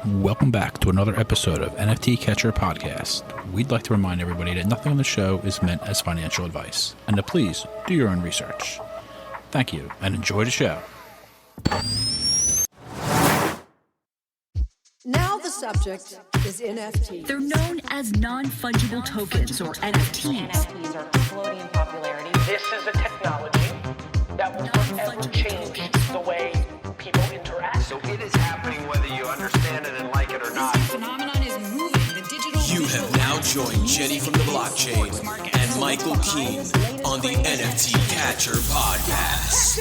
Welcome back to another episode of NFT Catcher Podcast. We'd like to remind everybody that nothing on the show is meant as financial advice, and to please do your own research. Thank you, and enjoy the show. Now the subject is NFTs. They're known as non-fungible tokens, or NFTs. NFTs are exploding in popularity. This is a technology that will forever change the way people interact. So it is happening whether you understand it and like it or not. This phenomenon is moving. The digital. You have now joined Jenny from the blockchain and Michael Keene on the NFT Catcher Podcast.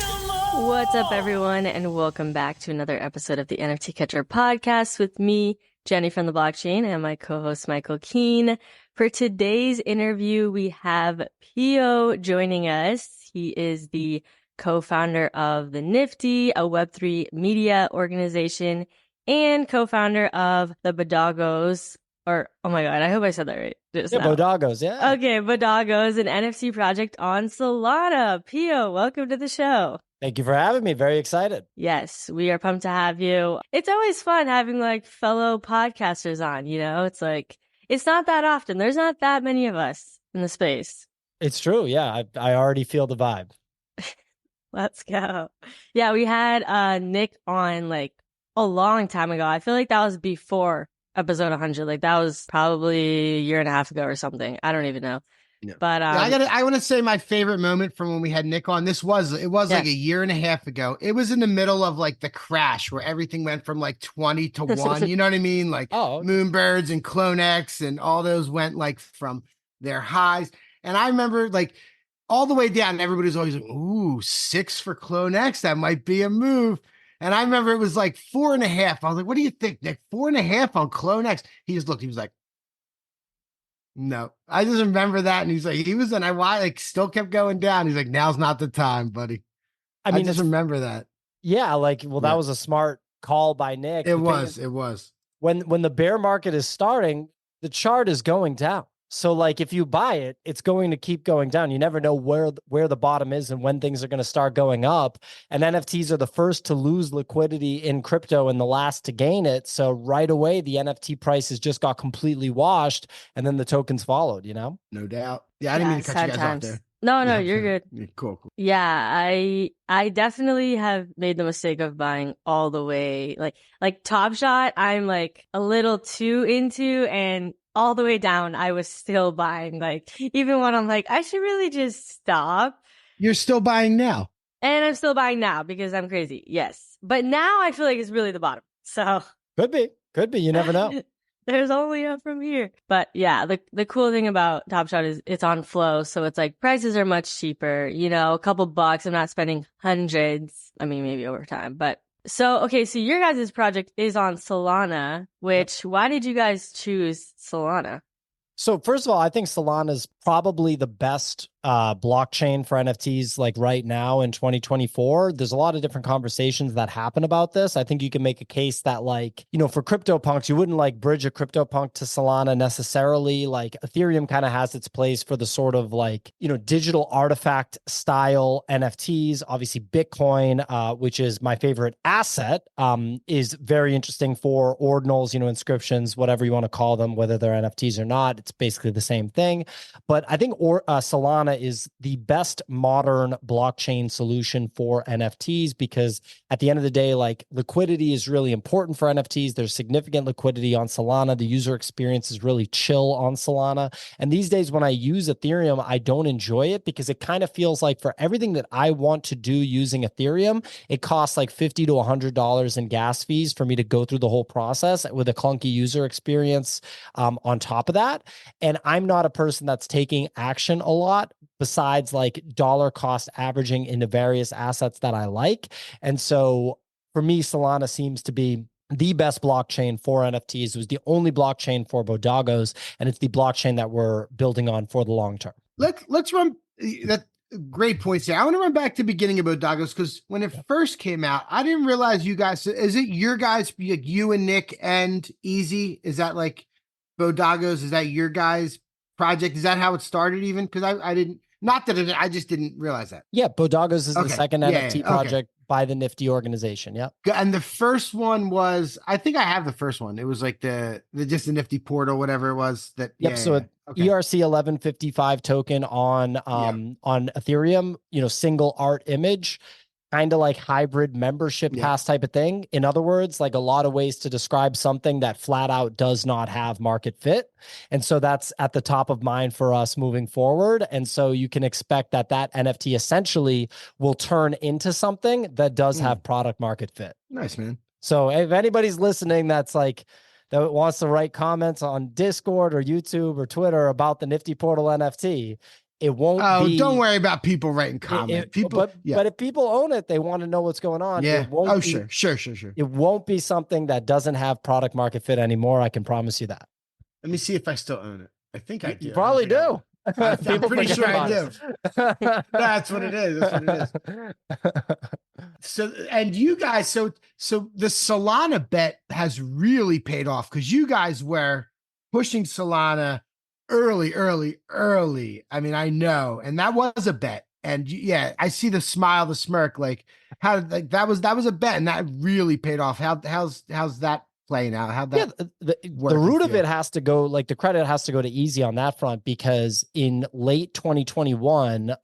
What's up, everyone, and welcome back to another episode of the NFT Catcher Podcast with me, Jenny from the blockchain, and my co-host, Michael Keene. For today's interview, we have Pio joining us. He is the co-founder of the Nifty, a Web3 media organization, and co-founder of the Pudgys, or, oh my God, I hope I said that right. Pudgys, yeah. Okay, Pudgys, an NFT project on Solana. Pio, welcome to the show. Thank you for having me. Very excited. Yes, we are pumped to have you. It's always fun having like fellow podcasters on, you know? It's like, it's not that often. There's not that many of us in the space. It's true. Yeah, I already feel the vibe. Let's go. Yeah, we had Nick on like a long time ago. I feel like that was before episode 100. Like that was probably a year and a half ago or something. I don't even know. No. But I want to say my favorite moment from when we had Nick on. It was like a year and a half ago. It was in the middle of like the crash where everything went from like 20 to 1. You know what I mean? Like Moonbirds and CloneX and all those went like from their highs. And I remember like all the way down, everybody's always like, ooh, 6 for CloneX. That might be a move. And I remember it was like 4.5. I was like, what do you think, Nick? 4.5 on CloneX. He just looked, he was like, no, I just remember that. And he's like, I still kept going down. He's like, now's not the time, buddy. I just remember that. Yeah. That was a smart call by Nick. It was. When the bear market is starting, the chart is going down. So like, if you buy it, it's going to keep going down. You never know where the bottom is and when things are going to start going up. And NFTs are the first to lose liquidity in crypto and the last to gain it. So right away, the NFT prices just got completely washed and then the tokens followed, you know? No doubt. Yeah, I didn't mean to cut you guys off there. No, you're good. Yeah, cool. Yeah, I definitely have made the mistake of buying all the way. Like Top Shot, I'm like a little too into, and all the way down, I was still buying. Like, even when I'm like, I should really just stop. You're still buying now. And I'm still buying now because I'm crazy. Yes. But now I feel like it's really the bottom. So Could be. You never know. There's only up from here. But yeah, the cool thing about Top Shot is it's on flow. So it's like prices are much cheaper, you know, a couple bucks. I'm not spending hundreds. I mean, maybe over time, but so your guys' project is on Solana, why did you guys choose Solana? So first of all, I think Solana is probably the best blockchain for NFTs like right now in 2024. There's a lot of different conversations that happen about this. I think you can make a case that like, you know, for CryptoPunks, you wouldn't like bridge a CryptoPunk to Solana necessarily. Like Ethereum kind of has its place for the sort of like, you know, digital artifact style NFTs. Obviously Bitcoin, which is my favorite asset, is very interesting for ordinals, you know, inscriptions, whatever you want to call them, whether they're NFTs or not. It's basically the same thing. But I think Solana is the best modern blockchain solution for NFTs because at the end of the day, like liquidity is really important for NFTs. There's significant liquidity on Solana. The user experience is really chill on Solana. And these days when I use Ethereum, I don't enjoy it because it kind of feels like for everything that I want to do using Ethereum, it costs like $50 to $100 in gas fees for me to go through the whole process with a clunky user experience on top of that. And I'm not a person that's taking action a lot besides like dollar cost averaging into various assets that I like. And so for me, Solana seems to be the best blockchain for NFTs. It was the only blockchain for Pudgys, and it's the blockchain that we're building on for the long term. Let's run that. Great points there. I want to run back to the beginning of Pudgys because when it first came out, I didn't realize you guys, is it your guys, like you and Nick and Easy? Is that like Pudgys? Is that your guys' project? Is that how it started even? Because I didn't, not that I just didn't realize that. Yeah, Pudgys is the second NFT project by the Nifty organization. Yep. And the first one was, I think I have the first one. It was like the just the Nifty portal, whatever it was. That Yep. So ERC 1155 token on Ethereum, single art image, kind of like hybrid membership pass type of thing. In other words, like a lot of ways to describe something that flat out does not have market fit. And so that's at the top of mind for us moving forward. And so you can expect that NFT essentially will turn into something that does have product market fit. Nice, man. So if anybody's listening that wants to write comments on Discord or YouTube or Twitter about the Nifty Portal NFT, it won't be. Don't worry about people writing comments. But if people own it, they want to know what's going on. Yeah. It won't Sure. It won't be something that doesn't have product market fit anymore. I can promise you that. Let me see if I still own it. I think I do. You probably do. I'm pretty sure I do. That's what it is. So, and you guys, so the Solana bet has really paid off because you guys were pushing Solana early. I mean, I know, and that was a bet. And I see the smile, the smirk, like that was a bet, and that really paid off. How's that playing out? How'd that the root of it has to go, like the credit has to go to Easy on that front, because in late 2021,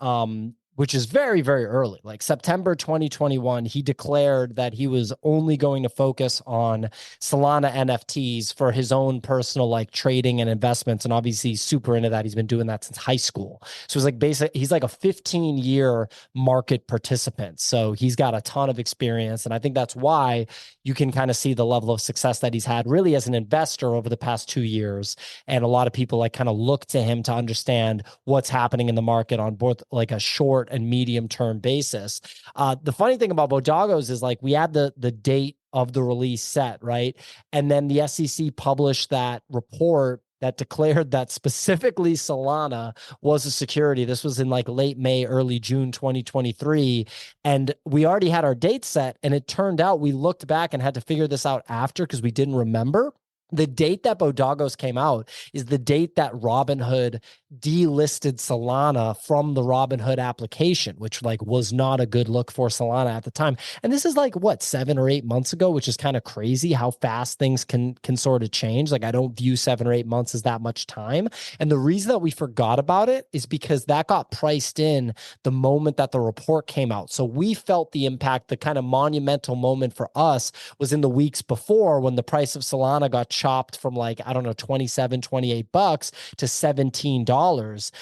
which is very, very early, like September 2021, he declared that he was only going to focus on Solana NFTs for his own personal like trading and investments. And obviously he's super into that. He's been doing that since high school. So it's like he's like a 15-year market participant. So he's got a ton of experience. And I think that's why you can kind of see the level of success that he's had really as an investor over the past 2 years. And a lot of people like kind of look to him to understand what's happening in the market on both like a short and medium term basis. The funny thing about Bodaggos is like we had the date of the release set, right? And then the SEC published that report that declared that specifically Solana was a security. This was in like late May, early June 2023. And we already had our date set. And it turned out we looked back and had to figure this out after because we didn't remember. The date that Bodaggos came out is the date that Robinhood delisted Solana from the Robinhood application, which like was not a good look for Solana at the time. And this is like what, 7 or 8 months ago, which is kind of crazy how fast things can sort of change. Like I don't view 7 or 8 months as that much time. And the reason that we forgot about it is because that got priced in the moment that the report came out. So we felt the impact. The kind of monumental moment for us was in the weeks before when the price of Solana got chopped from like, I don't know, 27, 28 bucks to $17,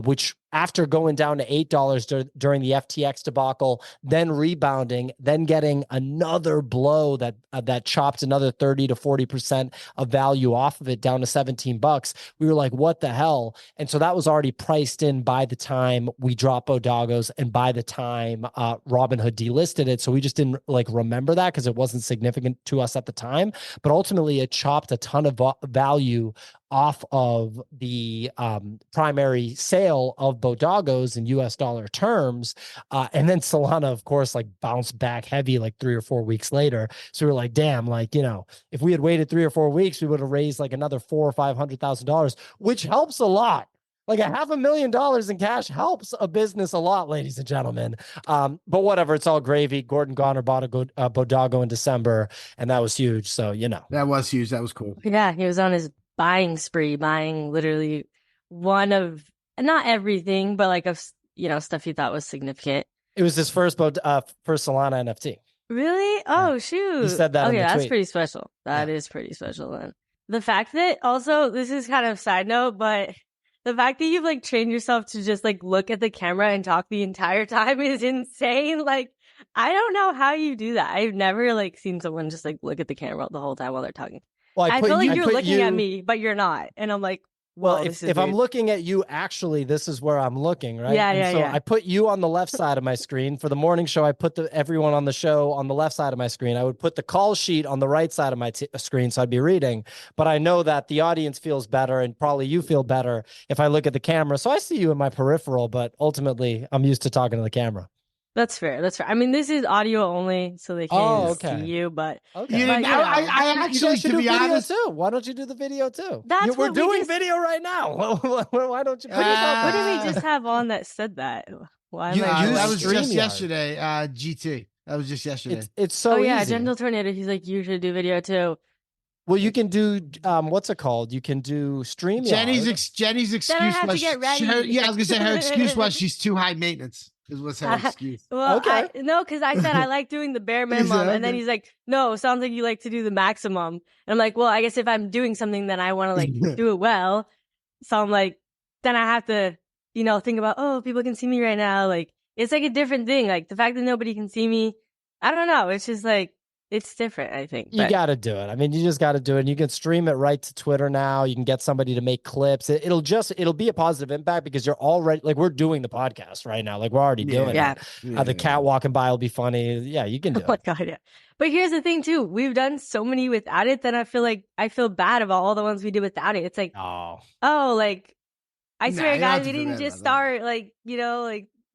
which after going down to $8 during the FTX debacle, then rebounding, then getting another blow that chopped another 30 to 40% of value off of it down to $17. We were like, what the hell? And so that was already priced in by the time we dropped Bodaggos and by the time Robinhood delisted it. So we just didn't like remember that because it wasn't significant to us at the time. But ultimately, it chopped a ton of value off of the primary sale of Bodaggos in US dollar terms. And then Solana, of course, like bounced back heavy like 3 or 4 weeks later. So we were like, damn, like, if we had waited 3 or 4 weeks, we would have raised like another $400,000 or $500,000, which helps a lot. Like $500,000 in cash helps a business a lot, ladies and gentlemen. But whatever, it's all gravy. Gordon Goner bought a Bodaggo in December, and that was huge. So, That was huge. That was cool. Yeah, he was on his buying spree, buying literally one of, not everything, but like of stuff he thought was significant. It was his first Solana NFT. Really? Oh, shoot. He said that. Okay, that's pretty special. That is pretty special then. The fact that also, this is kind of side note, but the fact that you've like trained yourself to just like look at the camera and talk the entire time is insane. Like, I don't know how you do that. I've never like seen someone just like look at the camera the whole time while they're talking. Well, I feel like you're looking at me, but you're not. And I'm like, well, if I'm looking at you, actually, this is where I'm looking, right? Yeah, so I put you on the left side of my screen. For the morning show, I put everyone on the show on the left side of my screen. I would put the call sheet on the right side of my screen, so I'd be reading. But I know that the audience feels better, and probably you feel better if I look at the camera. So I see you in my peripheral, but ultimately, I'm used to talking to the camera. That's fair. That's fair. I mean, this is audio only, so they can't see you. But okay. I actually, to be honest, too. Why don't you do the video too? We're doing video right now. Why don't you? What did we just have on that said that? Why am I? That was just yesterday. GT. That was just yesterday. It's so easy. Gentle Tornado. He's like, you should do video too. Well, you can do what's it called? You can do StreamYard. Jenny's excuse Then I have was to get ready. I was gonna say her excuse was she's too high maintenance. Is her excuse? Well, okay. No, because I said I like doing the bare minimum, and then he's like, "No, sounds like you like to do the maximum." And I'm like, "Well, I guess if I'm doing something, then I want to like do it well." So I'm like, then I have to, think about, oh, people can see me right now. Like, it's like a different thing. Like the fact that nobody can see me, I don't know. It's just like. It's different, I think. You got to do it. I mean, you just got to do it. And you can stream it right to Twitter now. You can get somebody to make clips. It'll be a positive impact because you're already like we're doing the podcast right now. Like we're already doing it. The cat walking by will be funny. Yeah, you can do it. Oh my God, yeah. But here's the thing too. We've done so many without it that I feel bad about all the ones we did without it. It's like, like I swear, guys, we didn't just start like,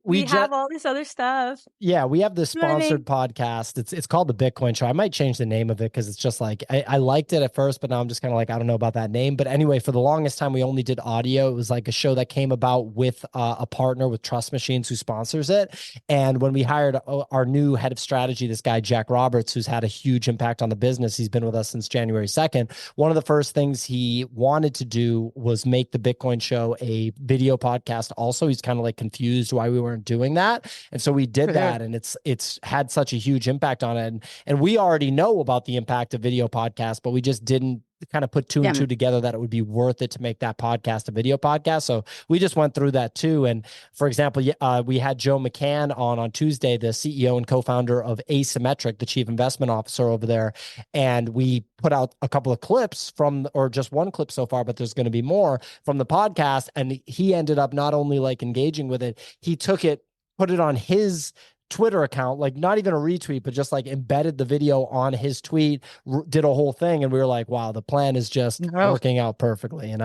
we have all this other stuff. Yeah, we have this sponsored podcast. It's called The Bitcoin Show. I might change the name of it because it's just like, I liked it at first, but now I'm just kind of like, I don't know about that name. But anyway, for the longest time, we only did audio. It was like a show that came about with a partner with Trust Machines who sponsors it. And when we hired our new head of strategy, this guy, Jack Roberts, who's had a huge impact on the business, he's been with us since January 2nd. One of the first things he wanted to do was make The Bitcoin Show a video podcast. Also, he's kind of like confused why we weren't doing that, and so we did that, and it's had such a huge impact on it, and we already know about the impact of video podcasts, but we just didn't kind of put two and two together that it would be worth it to make that podcast a video podcast. So we just went through that too. And for example, we had Joe McCann on Tuesday, the CEO and co-founder of Asymmetric, the chief investment officer over there. And we put out a couple of clips or just one clip so far, but there's going to be more from the podcast. And he ended up not only like engaging with it, he took it, put it on his Twitter account, like not even a retweet, but just like embedded the video on his tweet, did a whole thing. And we were like, wow, the plan is just working out perfectly,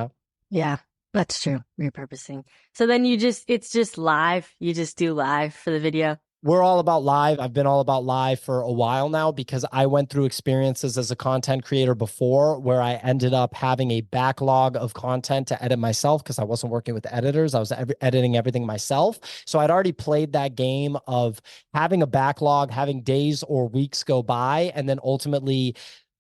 Yeah, that's true. Repurposing. So then it's just live. You just do live for the video. We're all about live. I've been all about live for a while now because I went through experiences as a content creator before where I ended up having a backlog of content to edit myself because I wasn't working with editors. I was editing everything myself. So I'd already played that game of having a backlog, having days or weeks go by, and then ultimately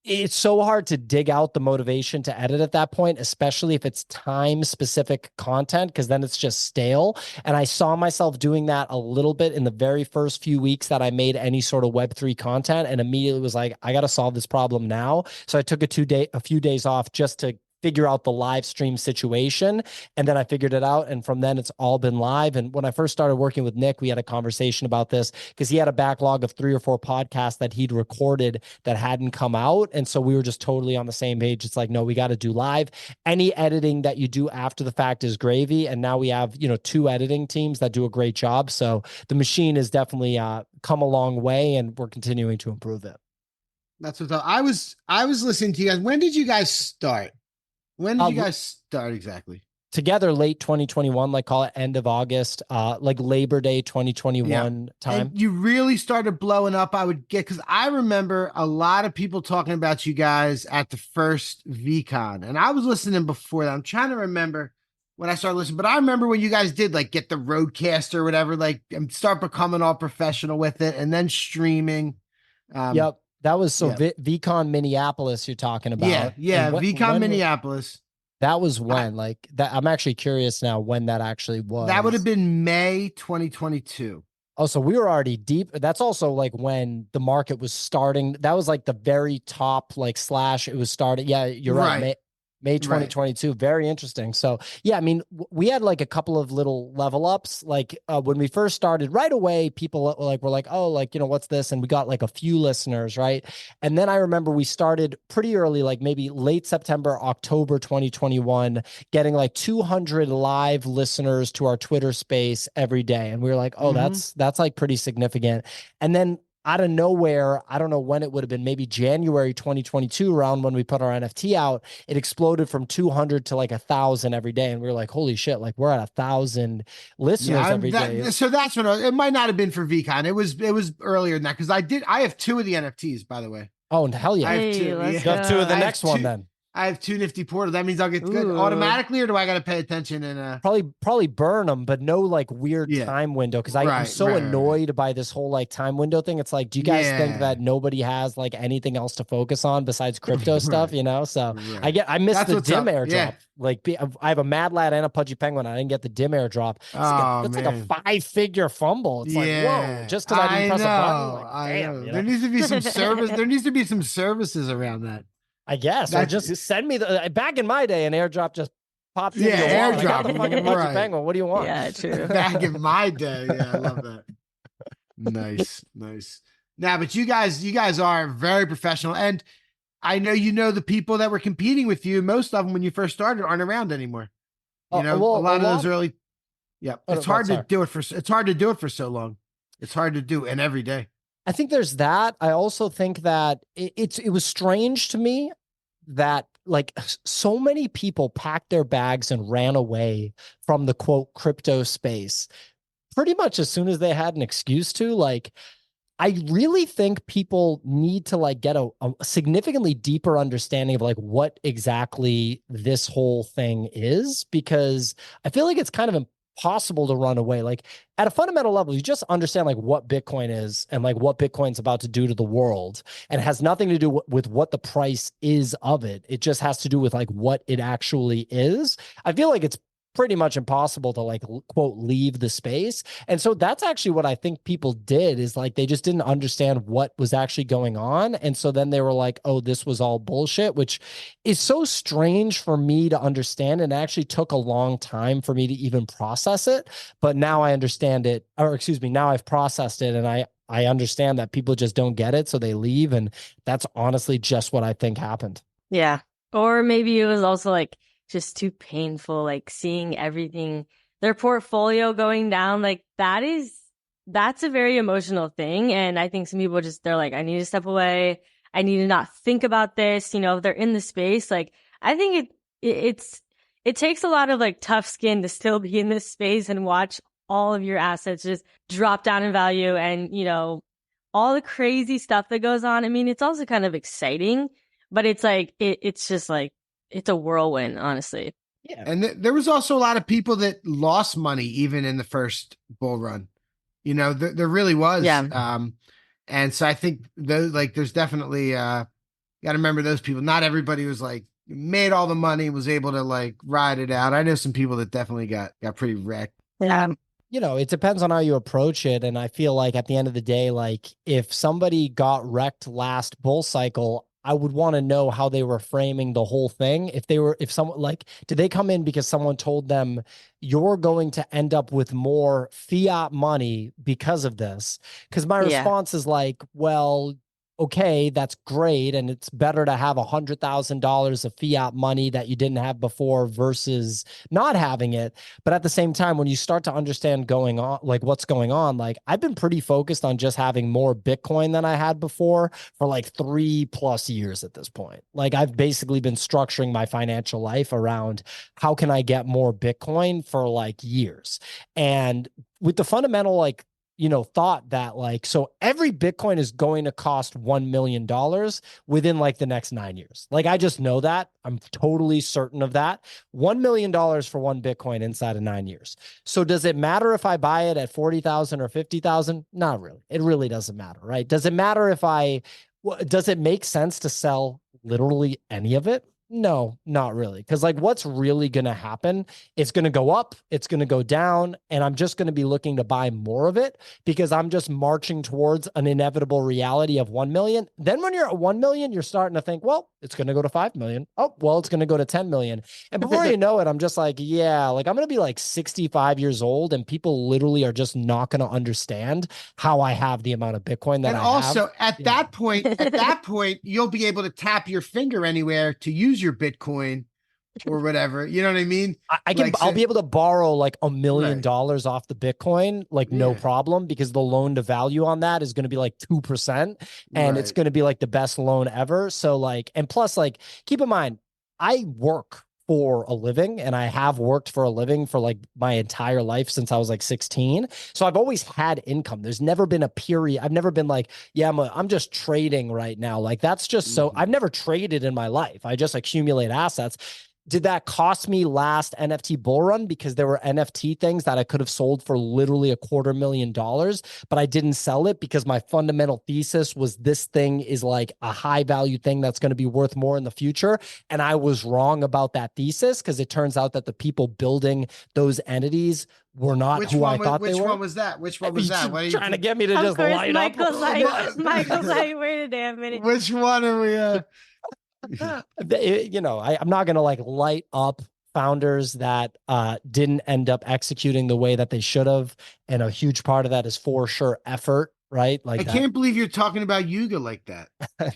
it's so hard to dig out the motivation to edit at that point, especially if it's time-specific content, because then it's just stale. And I saw myself doing that a little bit in the very first few weeks that I made any sort of Web3 content, and immediately was like, I got to solve this problem now. So I took a few days off just to figure out the live stream situation. And then I figured it out. And from then it's all been live. And when I first started working with Nick, we had a conversation about this because he had a backlog of 3 or 4 podcasts that he'd recorded that hadn't come out. And so we were just totally on the same page. It's like, no, we got to do live. Any editing that you do after the fact is gravy. And now we have, 2 editing teams that do a great job. So the machine has definitely come a long way and we're continuing to improve it. That's what I was listening to you guys. When did you guys start? When did you guys start exactly? Together, late 2021, like call it end of August, like Labor Day 2021 time. And you really started blowing up, I would get, because I remember a lot of people talking about you guys at the first VCon. And I was listening before that. I'm trying to remember when I started listening, but I remember when you guys did like get the Roadcaster or whatever, like and start becoming all professional with it and then streaming. Yep. That was VCon Minneapolis you're talking about. Yeah. VCon Minneapolis. That was when like that. I'm actually curious now when that actually was. That would have been May 2022. Oh, so we were already deep. That's also like when the market was starting. That was like the very top, like slash it was started. Yeah, you're right. May 2022. Right. Very interesting. So yeah, I mean, we had like a couple of little level ups. Like when we first started right away, people were like, oh, like, what's this? And we got like a few listeners. Right. And then I remember we started pretty early, like maybe late September, October, 2021, getting like 200 live listeners to our Twitter space every day. And we were like, oh, that's like pretty significant. And then out of nowhere, I don't know when it would have been, maybe January 2022 around when we put our NFT out, it exploded from 200 to like 1,000 every day. And we were like, holy shit, like we're at 1,000 listeners every day. So that's when it might not have been for VCon. It was earlier than that. Cause I have 2 of the NFTs, by the way. Oh, hell yeah. Hey, you have 2 of the next one then. I have 2 Nifty portals. That means I'll get good automatically, or do I got to pay attention and probably burn them, but no like weird time window. Cause I'm so annoyed by this whole like time window thing. It's like, do you guys think that nobody has like anything else to focus on besides crypto stuff, you know? So I missed the dim airdrop. Like I have a Mad Lad and a Pudgy Penguin. I didn't get the dim airdrop. That's like a 5-figure fumble. It's like, whoa, just because I didn't press a button. Like, damn, you know? There needs to be some service. There needs to be some services around that. I guess. Or just send me the back in my day, an airdrop just popped in. Airdrop. I got the fucking Pudgy Penguin. What do you want? Yeah, true. Back in my day. Yeah, I love that. Nice. Now, but you guys are very professional. And I know the people that were competing with you, most of them when you first started aren't around anymore. You know, a lot of those early. Yeah. It's hard to do it for so long. It's hard to do and every day. I think there's that. I also think that it was strange to me that like so many people packed their bags and ran away from the quote crypto space pretty much as soon as they had an excuse to. Like, I really think people need to like get a significantly deeper understanding of like what exactly this whole thing is, because I feel like it's kind of impossible to run away. Like at a fundamental level, you just understand like what Bitcoin is and like what Bitcoin's about to do to the world, and it has nothing to do with what the price is of it. It just has to do with like what it actually is. I feel like it's pretty much impossible to like quote leave the space. And so that's actually what I think people did, is like they just didn't understand what was actually going on. And so then they were like, oh, this was all bullshit, which is so strange for me to understand. And it actually took a long time for me to even process it. But now I understand it, or excuse me, now I've processed it, and I understand that people just don't get it, so they leave. And that's honestly just what I think happened. Yeah. Or maybe it was also like just too painful, like seeing everything, their portfolio going down. Like that's a very emotional thing. And I think some people they're like, I need to step away. I need to not think about this. You know, if they're in the space, like I think it takes a lot of like tough skin to still be in this space and watch all of your assets just drop down in value, and, you know, all the crazy stuff that goes on. I mean, it's also kind of exciting, but it's like, it's just like, it's a whirlwind, honestly. Yeah. And there was also a lot of people that lost money even in the first bull run. You know, there really was. Yeah. And so I think there's definitely, got to remember those people. Not everybody was like made all the money, was able to like ride it out. I know some people that definitely got pretty wrecked. Yeah. You know, it depends on how you approach it. And I feel like at the end of the day, like if somebody got wrecked last bull cycle, I would want to know how they were framing the whole thing. If someone like, did they come in because someone told them you're going to end up with more fiat money because of this? Because my response is like, well, okay, that's great. And it's better to have $100,000 of fiat money that you didn't have before versus not having it. But at the same time, when you start to understand what's going on, like I've been pretty focused on just having more Bitcoin than I had before for like 3+ years at this point. Like I've basically been structuring my financial life around how can I get more Bitcoin for like years. And with the fundamental, like, you know, thought that like, so every Bitcoin is going to cost $1 million within like the next 9 years. Like, I just know that. I'm totally certain of that. $1 million for one Bitcoin inside of 9 years. So does it matter if I buy it at 40,000 or 50,000? Not really. It really doesn't matter, right? Does it matter does it make sense to sell literally any of it? No, not really. Because like what's really going to happen, it's going to go up, it's going to go down, and I'm just going to be looking to buy more of it because I'm just marching towards an inevitable reality of 1 million. Then when you're at 1 million, you're starting to think, well, it's going to go to 5 million. Oh, well, it's going to go to 10 million. And before you know it, I'm just like, yeah, like I'm going to be like 65 years old and people literally are just not going to understand how I have the amount of Bitcoin that I have. And also at that point, you'll be able to tap your finger anywhere to use your Bitcoin or whatever. You know what I mean? I'll be able to borrow like $1 million off the Bitcoin, like no problem, because the loan to value on that is going to be like 2%, and it's going to be like the best loan ever. So like, and plus like, keep in mind, I work for a living, and I have worked for a living for like my entire life since I was like 16. So I've always had income. There's never been a period. I've never been like, yeah, I'm just trading right now. Like that's just so I've never traded in my life. I just accumulate assets. Did that cost me last NFT bull run? Because there were NFT things that I could have sold for literally $250,000, but I didn't sell it because my fundamental thesis was this thing is like a high value thing that's going to be worth more in the future. And I was wrong about that thesis because it turns out that the people building those entities were not who I thought they were. Which one was that? Which one was that? What are you trying to get me to just light Michael's up? Michael's like, wait a damn minute. Which one are we? I'm not going to like light up founders that didn't end up executing the way that they should have. And a huge part of that is for sure effort, right? Like I can't believe you're talking about Yuga like that.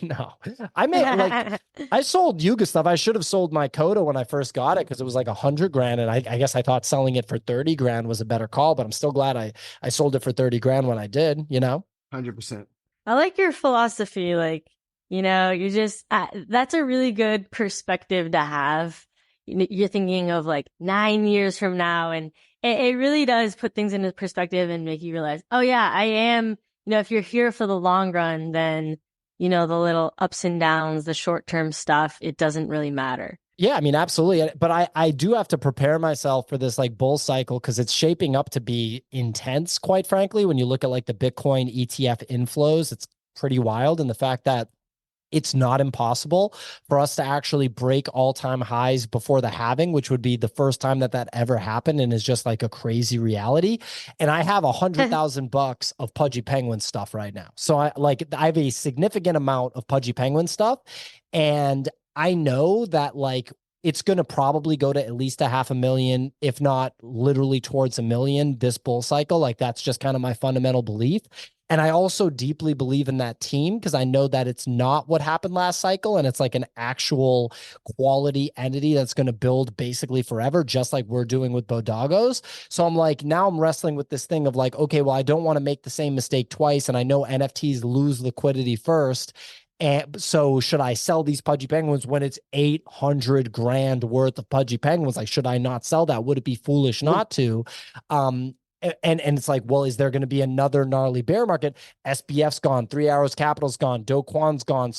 No, I mean, like I sold Yuga stuff. I should have sold my Coda when I first got it because it was like $100,000. And I guess I thought selling it for $30,000 was a better call, but I'm still glad I sold it for $30,000 when I did, 100%. I like your philosophy. Like, you just, that's a really good perspective to have. You're thinking of like 9 years from now, and it really does put things into perspective and make you realize, oh yeah, I am, if you're here for the long run, then, the little ups and downs, the short-term stuff, it doesn't really matter. Yeah, I mean, absolutely. But I do have to prepare myself for this like bull cycle because it's shaping up to be intense, quite frankly. When you look at like the Bitcoin ETF inflows, it's pretty wild. And the fact that it's not impossible for us to actually break all-time highs before the halving, which would be the first time that ever happened and is just like a crazy reality. And I have $100,000 of Pudgy Penguin stuff right now. So I have a significant amount of Pudgy Penguin stuff. And I know that like it's going to probably go to at least $500,000, if not literally towards $1 million this bull cycle. Like that's just kind of my fundamental belief. And I also deeply believe in that team because I know that it's not what happened last cycle and it's like an actual quality entity that's going to build basically forever, just like we're doing with Bodagos. So I'm like, now I'm wrestling with this thing of like, okay, well, I don't want to make the same mistake twice. And I know NFTs lose liquidity first. And so should I sell these Pudgy Penguins when it's $800,000 worth of Pudgy Penguins? Like, should I not sell that? Would it be foolish not to? And it's like, well, is there going to be another gnarly bear market? SBF's gone, 3 Arrows Capital's gone, Do Kwon's gone,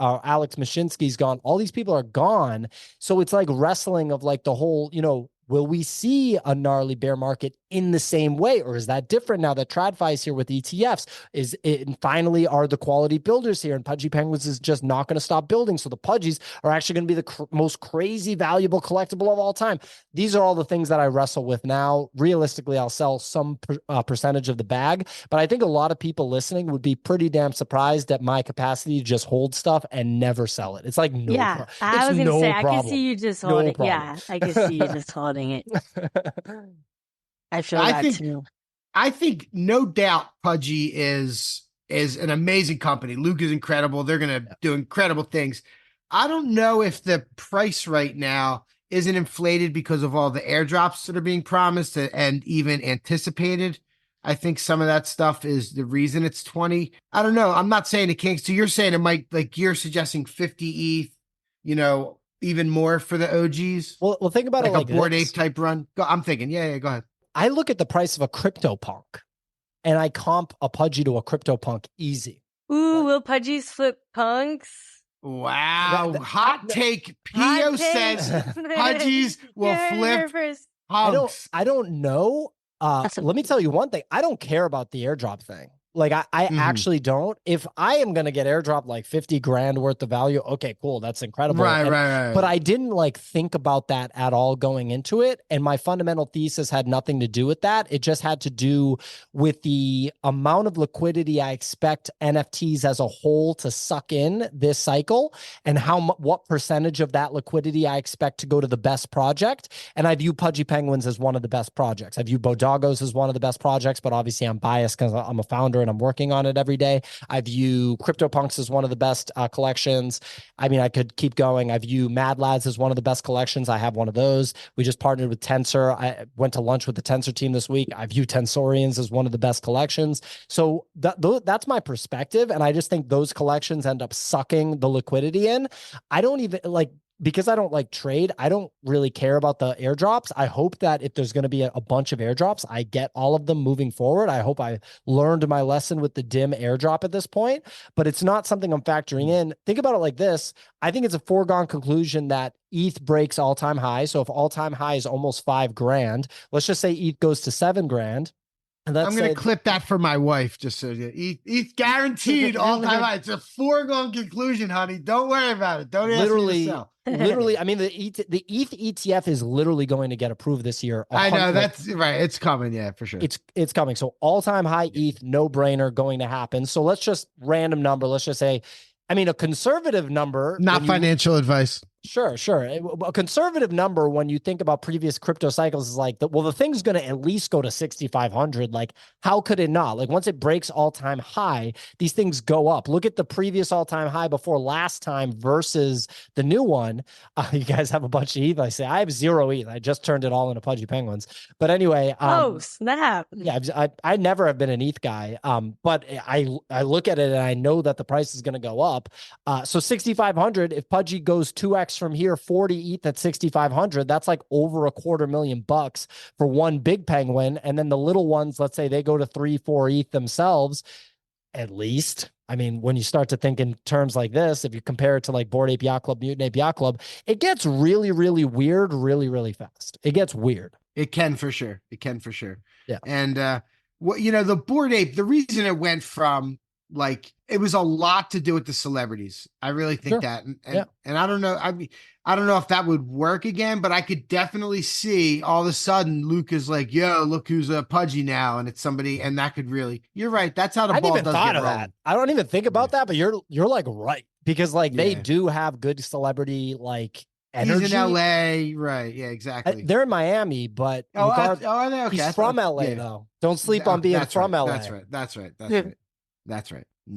Alex Mashinsky's gone. All these people are gone. So it's like wrestling of like the whole, will we see a gnarly bear market in the same way? Or is that different now that TradFi is here with ETFs? Is it, and finally, are the quality builders here? And Pudgy Penguins is just not going to stop building. So the Pudgies are actually going to be the most crazy valuable collectible of all time. These are all the things that I wrestle with now. Realistically, I'll sell some percentage of the bag, but I think a lot of people listening would be pretty damn surprised at my capacity to just hold stuff and never sell it. It's like, I was going to say, I can see you just holding. Yeah, I can see you just holding it. I feel that too. I think no doubt Pudgy is an amazing company. Luke is incredible. They're going to do incredible things. I don't know if the price right now isn't inflated because of all the airdrops that are being promised and even anticipated. I think some of that stuff is the reason it's 20. I don't know. I'm not saying it can't. So you're saying it might, like you're suggesting 50 ETH, even more for the OGs. Well, think about it like a Bored Ape type run. I'm thinking, yeah, go ahead. I look at the price of a CryptoPunk and I comp a Pudgy to a CryptoPunk easy. Ooh, will Pudgies flip punks? Wow. Hot take. Pio says Pudgies will flip punks. I don't know. Let me tell you one thing. I don't care about the airdrop thing. Like I actually don't. If I am going to get airdropped like $50,000 worth of value, okay, cool. That's incredible. Right. But I didn't like think about that at all going into it. And my fundamental thesis had nothing to do with that. It just had to do with the amount of liquidity I expect NFTs as a whole to suck in this cycle and what percentage of that liquidity I expect to go to the best project. And I view Pudgy Penguins as one of the best projects. I view Bodagos as one of the best projects, but obviously I'm biased because I'm a founder and I'm working on it every day. I view CryptoPunks as one of the best collections. I mean, I could keep going. I view Mad Lads as one of the best collections. I have one of those. We just partnered with Tensor. I went to lunch with the Tensor team this week. I view Tensorians as one of the best collections. So that's my perspective. And I just think those collections end up sucking the liquidity in. I don't even like because I don't like trade, I don't really care about the airdrops. I hope that if there's going to be a bunch of airdrops, I get all of them moving forward. I hope I learned my lesson with the dim airdrop at this point, but it's not something I'm factoring in. Think about it like this. I think it's a foregone conclusion that ETH breaks all-time high. So if all-time high is almost $5,000, let's just say ETH goes to $7,000. And I'm going to clip that for my wife, just so you ETH guaranteed all-time high. It's a foregone conclusion, honey. Don't worry about it. Don't ask me to sell. Literally, I mean, the ETH ETF is literally going to get approved this year. I know, that's right. It's coming. Yeah, for sure. It's coming. So all-time high ETH, no brainer going to happen. So let's just random number. Let's just say, I mean, a conservative number. Not financial advice. Sure. A conservative number when you think about previous crypto cycles is like, the thing's going to at least go to 6,500. Like, how could it not? Like, once it breaks all-time high, these things go up. Look at the previous all-time high before last time versus the new one. You guys have a bunch of ETH. I say I have 0 ETH. I just turned it all into Pudgy Penguins. But anyway, snap. Yeah, I never have been an ETH guy. But I look at it and I know that the price is going to go up. So 6,500. If Pudgy goes 2x from here, 40 ETH at 6,500, that's like over $250,000 for one big penguin. And then the little ones, let's say they go to 3-4 ETH themselves, at least. I mean, when you start to think in terms like this, if you compare it to like Bored Ape Yacht Club, Mutant Ape Yacht Club, it gets really, really weird, really, really fast. It gets weird. It can for sure. Yeah. And what the Bored Ape, the reason it went from like, it was a lot to do with the celebrities. I really think that. And I don't know. I don't know if that would work again, but I could definitely see all of a sudden Luke is like, yo, look who's a Pudgy now. And it's somebody, and that could really, you're right. That's how the ball does get rolling. That. I don't even think about that, but you're like, right. Because like they do have good celebrity, like, energy. He's in LA. Right. Yeah, exactly. They're in Miami, but are they? Okay. He's from LA though. Don't sleep on being from LA. That's right. Nice.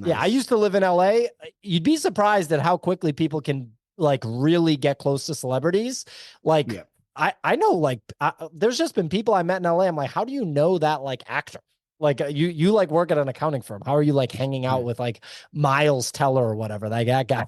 Yeah, I used to live in LA. You'd be surprised at how quickly people can like really get close to celebrities. Like I know like there's just been people I met in LA. I'm like, how do you know that like actor? Like you like work at an accounting firm. How are you like hanging out with like Miles Teller or whatever that guy,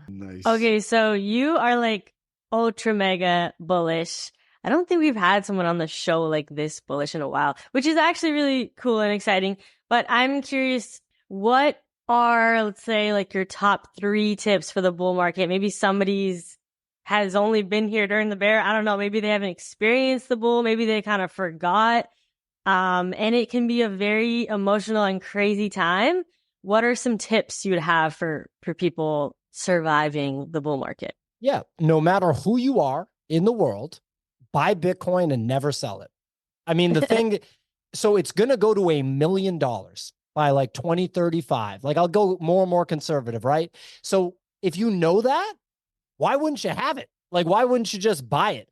Nice. Okay, so you are like ultra mega bullish. I don't think we've had someone on the show like this bullish in a while, which is actually really cool and exciting. But I'm curious, what are, let's say, like your top 3 tips for the bull market? Maybe somebody's has only been here during the bear. I don't know. Maybe they haven't experienced the bull. Maybe they kind of forgot. And it can be a very emotional and crazy time. What are some tips you would have for people surviving the bull market? Yeah. No matter who you are in the world, buy Bitcoin and never sell it. I mean, the thing, so it's going to go to $1 million by like 2035. Like I'll go more and more conservative, right? So if you know that, why wouldn't you have it? Like, why wouldn't you just buy it?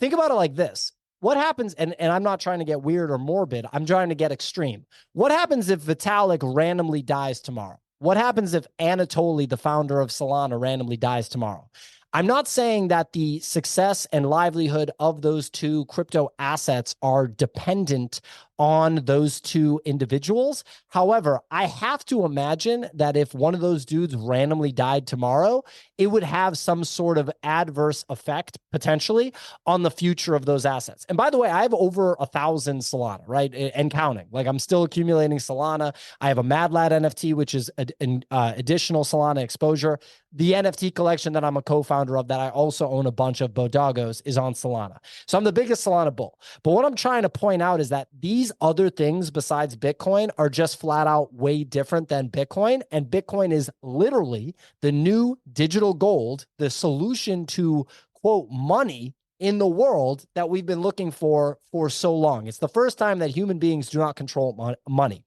Think about it like this. What happens, and I'm not trying to get weird or morbid, I'm trying to get extreme. What happens if Vitalik randomly dies tomorrow? What happens if Anatoly, the founder of Solana, randomly dies tomorrow? I'm not saying that the success and livelihood of those two crypto assets are dependent on those two individuals. However, I have to imagine that if one of those dudes randomly died tomorrow, it would have some sort of adverse effect potentially on the future of those assets. And by the way, I have over 1,000 Solana, right? And counting. Like I'm still accumulating Solana. I have a Mad Lad NFT, which is an additional Solana exposure. The NFT collection that I'm a co-founder of that I also own a bunch of Bodagos is on Solana. So I'm the biggest Solana bull. But what I'm trying to point out is that these other things besides Bitcoin are just flat out way different than Bitcoin. And Bitcoin is literally the new digital gold, the solution to, quote, money in the world that we've been looking for so long. It's the first time that human beings do not control money.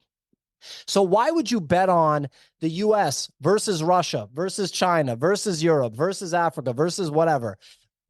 So why would you bet on the US versus Russia versus China versus Europe versus Africa versus whatever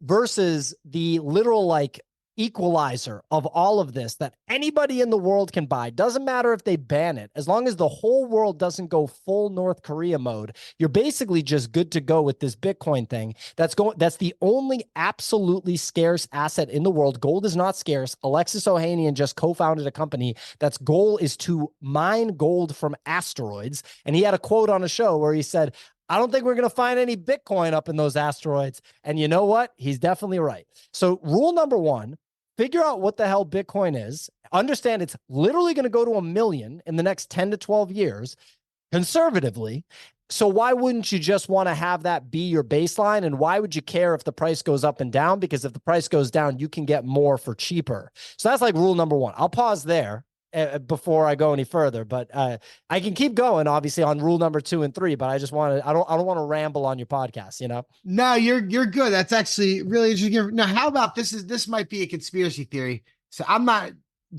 versus the literal like equalizer of all of this that anybody in the world can buy? Doesn't matter if they ban it. As long as the whole world doesn't go full North Korea mode, you're basically just good to go with this Bitcoin thing. That's the only absolutely scarce asset in the world. Gold is not scarce. Alexis Ohanian just co-founded a company that's goal is to mine gold from asteroids. And he had a quote on a show where he said, I don't think we're going to find any Bitcoin up in those asteroids. And you know what? He's definitely right. So rule number one, figure out what the hell Bitcoin is. Understand it's literally going to go to 1 million in the next 10 to 12 years, conservatively. So why wouldn't you just want to have that be your baseline? And why would you care if the price goes up and down? Because if the price goes down, you can get more for cheaper. So that's like rule number one. I'll pause there before I go any further, but I can keep going obviously on rule number 2 and 3, but I just want to, I don't want to ramble on your podcast, you know? No, you're good. That's actually really interesting. Now, how about this might be a conspiracy theory. So I'm not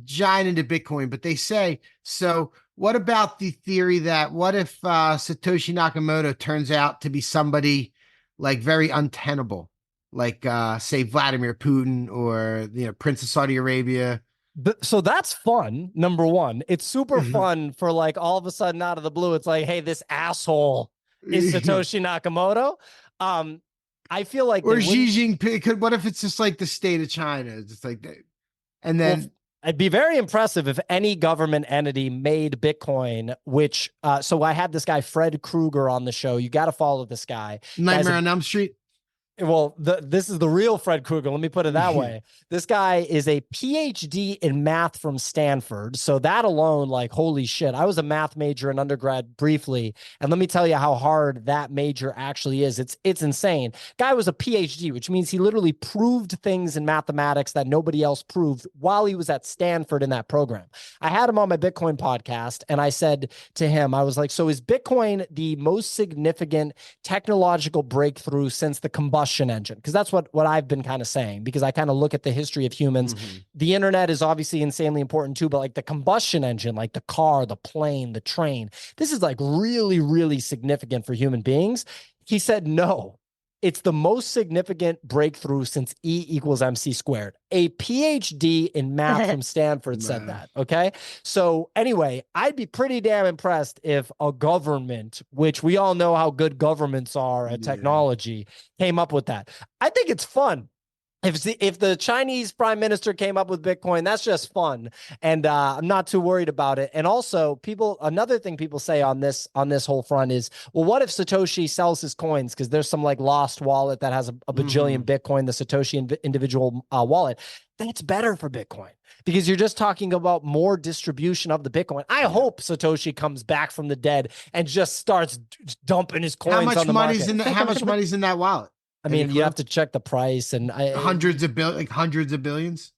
giant into Bitcoin, but they say, so what about the theory that what if Satoshi Nakamoto turns out to be somebody like very untenable, like say Vladimir Putin or, you know, Prince of Saudi Arabia? So that's fun. Number one, it's super fun for like all of a sudden out of the blue, it's like, hey, this asshole is Satoshi Nakamoto. I feel like, or Xi Jinping. What if it's just like the state of China? It's just like that. And then it'd be very impressive if any government entity made Bitcoin, which, so I had this guy, Fred Krueger, on the show. You got to follow this guy. Nightmare on Elm Street. Well, this is the real Fred Krueger. Let me put it that way. This guy is a PhD in math from Stanford. So that alone, like, holy shit. I was a math major in undergrad briefly. And let me tell you how hard that major actually is. It's insane. Guy was a PhD, which means he literally proved things in mathematics that nobody else proved while he was at Stanford in that program. I had him on my Bitcoin podcast and I said to him, I was like, so is Bitcoin the most significant technological breakthrough since the combustion engine? Because that's what I've been kind of saying, because I kind of look at the history of humans. The internet is obviously insanely important too, but like the combustion engine, like the car, the plane, the train, this is like really, really significant for human beings. He said, no, it's the most significant breakthrough since E equals MC squared. A PhD in math from Stanford said that. Okay. So anyway, I'd be pretty damn impressed if a government, which we all know how good governments are at technology, came up with that. I think it's fun. If the Chinese prime minister came up with Bitcoin, that's just fun. And I'm not too worried about it. And also another thing people say on this whole front is, well, what if Satoshi sells his coins? Because there's some like lost wallet that has a bajillion Bitcoin, the Satoshi individual wallet. That's better for Bitcoin because you're just talking about more distribution of the Bitcoin. I hope Satoshi comes back from the dead and just starts dumping his coins on the market. How much money's in that wallet? I mean, you have to check the price and hundreds of billions.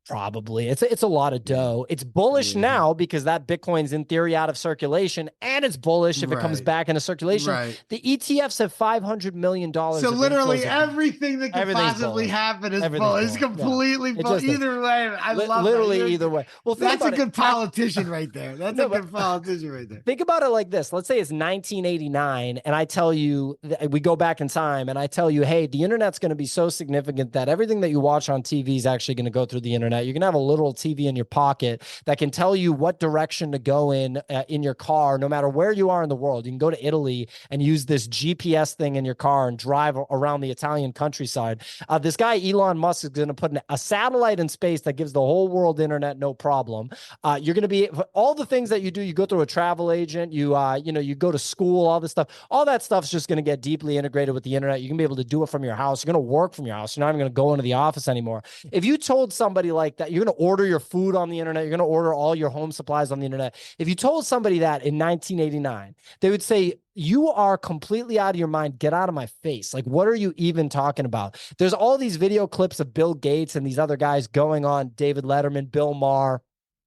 Probably. It's a lot of dough. It's bullish now because that Bitcoin's in theory out of circulation, and it's bullish if it comes back into circulation. The ETFs have $500 million. So literally everything that could possibly happen is bullish. It's completely bullish. Either way, I love literally either way. Well, that's a good politician right there. That's a good politician right there. Think about it like this. Let's say it's 1989, and I tell you, we go back in time, and I tell you, hey, the internet's going to be so significant that everything that you watch on TV is actually going to go through the internet. You can have a literal TV in your pocket that can tell you what direction to go in your car, no matter where you are in the world. You can go to Italy and use this GPS thing in your car and drive around the Italian countryside. This guy, Elon Musk, is going to put a satellite in space that gives the whole world internet, no problem. You're going to be all the things that you do. You go through a travel agent, you go to school, all this stuff. All that stuff's just going to get deeply integrated with the internet. You can be able to do it from your house. You're going to work from your house. You're not even going to go into the office anymore. If you told somebody like that, you're going to order your food on the internet, you're going to order all your home supplies on the internet. If you told somebody that in 1989, they would say, you are completely out of your mind. Get out of my face. Like, what are you even talking about? There's all these video clips of Bill Gates and these other guys going on, David Letterman, Bill Maher,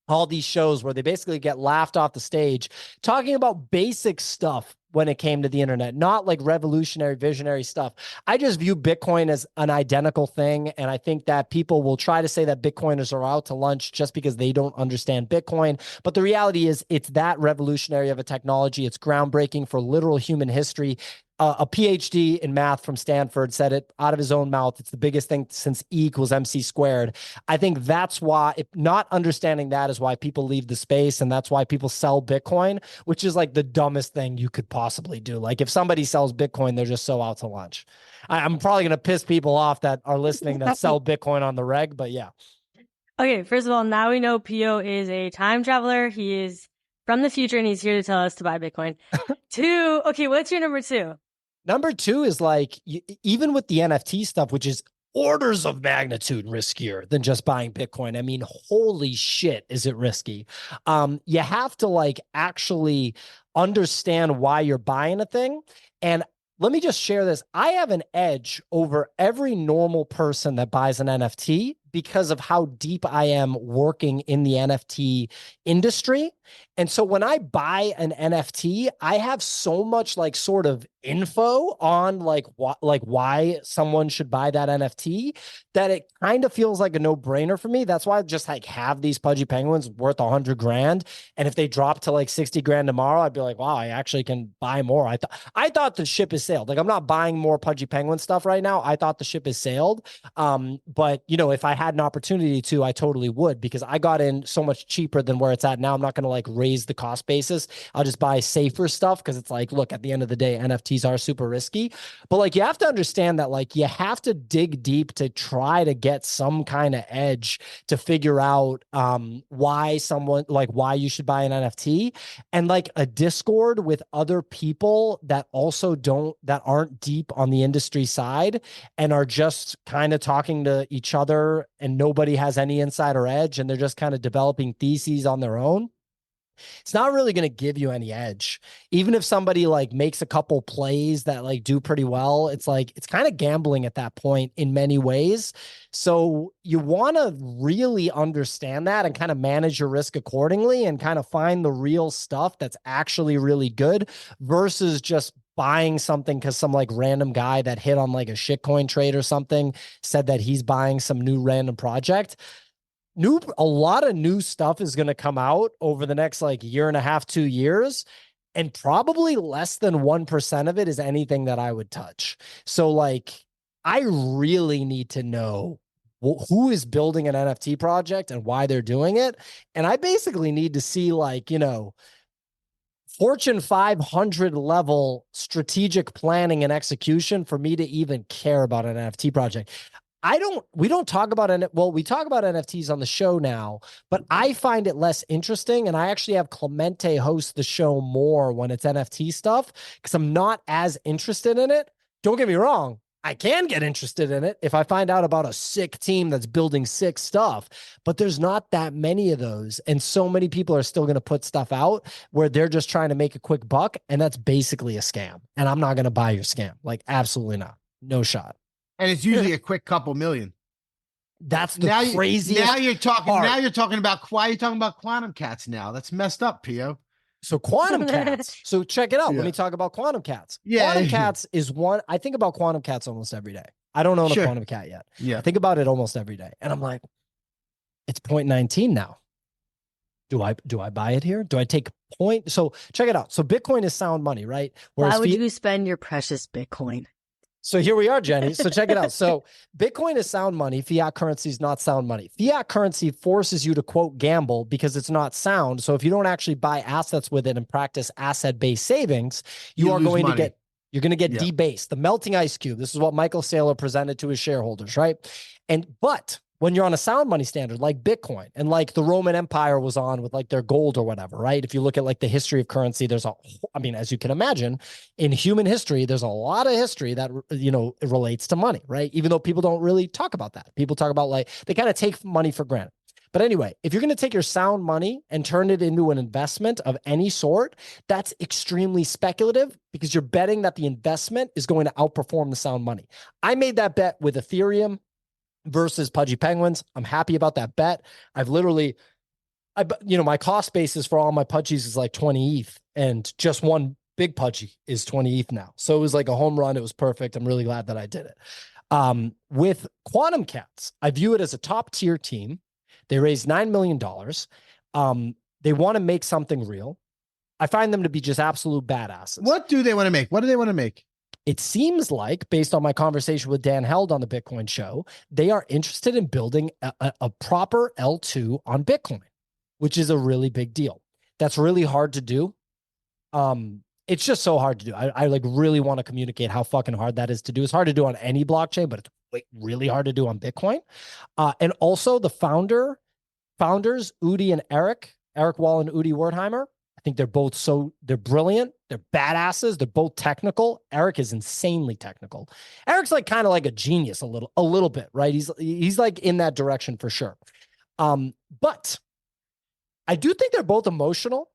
all these shows where they basically get laughed off the stage talking about basic stuff when it came to the internet, not like revolutionary, visionary stuff. I just view Bitcoin as an identical thing. And I think that people will try to say that Bitcoiners are out to lunch just because they don't understand Bitcoin. But the reality is it's that revolutionary of a technology. It's groundbreaking for literal human history. A PhD in math from Stanford said it out of his own mouth. It's the biggest thing since E equals MC squared. I think that's why, not understanding that is why people leave the space, and that's why people sell Bitcoin, which is like the dumbest thing you could possibly do. Like if somebody sells Bitcoin, they're just so out to lunch. I'm probably going to piss people off that are listening that sell Bitcoin on the reg, but yeah. Okay, first of all, now we know Pio is a time traveler. He is from the future, and he's here to tell us to buy Bitcoin. 2, okay, what's your number 2? Number two is like, even with the NFT stuff, which is orders of magnitude riskier than just buying Bitcoin. I mean, holy shit, is it risky? You have to like actually understand why you're buying a thing. And let me just share this. I have an edge over every normal person that buys an NFT because of how deep I am working in the NFT industry. And so when I buy an NFT, I have so much like sort of info on like why someone should buy that NFT that it kind of feels like a no-brainer for me. That's why I just like have these pudgy penguins worth 100 grand. And if they drop to like 60 grand tomorrow, I'd be like, wow, I actually can buy more. I thought the ship is sailed. Like I'm not buying more pudgy penguin stuff right now. I thought the ship is sailed. But you know, if I had an opportunity to, I totally would, because I got in so much cheaper than where it's at now. I'm not going to like raise the cost basis. I'll just buy safer stuff because it's like, look, at the end of the day, NFTs are super risky. But like you have to understand that like you have to dig deep to try to get some kind of edge to figure out why you should buy an NFT, and like a Discord with other people that aren't deep on the industry side and are just kind of talking to each other and nobody has any insider edge and they're just kind of developing theses on their own. It's not really going to give you any edge. Even if somebody like makes a couple plays that like do pretty well, it's like, it's kind of gambling at that point in many ways. So you want to really understand that and kind of manage your risk accordingly and kind of find the real stuff that's actually really good versus just buying something because some like random guy that hit on like a shitcoin trade or something said that he's buying some new random project. A lot of new stuff is going to come out over the next like year and a half, 2 years. And probably less than 1% of it is anything that I would touch. So like, I really need to know who is building an NFT project and why they're doing it. And I basically need to see like, you know, Fortune 500 level strategic planning and execution for me to even care about an NFT project. We don't talk about it. Well, we talk about NFTs on the show now, but I find it less interesting. And I actually have Clemente host the show more when it's NFT stuff because I'm not as interested in it. Don't get me wrong. I can get interested in it if I find out about a sick team that's building sick stuff, but there's not that many of those. And so many people are still going to put stuff out where they're just trying to make a quick buck. And that's basically a scam. And I'm not going to buy your scam. Like, absolutely not. No shot. And it's usually a quick couple million. That's the craziest. Now you're talking. part. Now you're talking about why are you talking about quantum cats now? That's messed up, Pio. So quantum cats. So check it out. Yeah. Let me talk about quantum cats. Yeah, quantum cats is one. I think about quantum cats almost every day. I don't own a quantum cat yet. Yeah, I think about it almost every day, and I'm like, it's 0.19 now. Do I buy it here? Do I take point? So check it out. So Bitcoin is sound money, right? Whereas why would you spend your precious Bitcoin? So here we are, Jenny. So check it out. So Bitcoin is sound money. Fiat currency is not sound money. Fiat currency forces you to, quote, gamble because it's not sound. So if you don't actually buy assets with it and practice asset-based savings, you're going to get debased. The melting ice cube. This is what Michael Saylor presented to his shareholders, right? But when you're on a sound money standard like Bitcoin and like the Roman Empire was on with like their gold or whatever, right? If you look at like the history of currency, as you can imagine, in human history, there's a lot of history that, you know, it relates to money, right? Even though people don't really talk about that. People talk about like, they kind of take money for granted. But anyway, if you're going to take your sound money and turn it into an investment of any sort, that's extremely speculative because you're betting that the investment is going to outperform the sound money. I made that bet with Ethereum versus pudgy penguins. I'm happy about that bet. My cost basis for all my pudgies is like 20 ETH and just one big pudgy is 20 ETH now. So it was like a home run. It was perfect. I'm really glad that I did it. With quantum cats, I view it as a top tier team. They raised $9 million. They want to make something real. I find them to be just absolute badasses. What do they want to make? What do they want to make? It seems like, based on my conversation with Dan Held on the Bitcoin show, they are interested in building a proper L2 on Bitcoin, which is a really big deal. That's really hard to do. It's just so hard to do. I like really want to communicate how fucking hard that is to do. It's hard to do on any blockchain, but it's really hard to do on Bitcoin. And also the founders, Udi and Eric Wall and Udi Wertheimer, think they're brilliant. They're badasses. They're both technical. Eric is insanely technical. Eric's like kind of like a genius a little bit, right? He's like in that direction for sure. But I do think they're both emotional.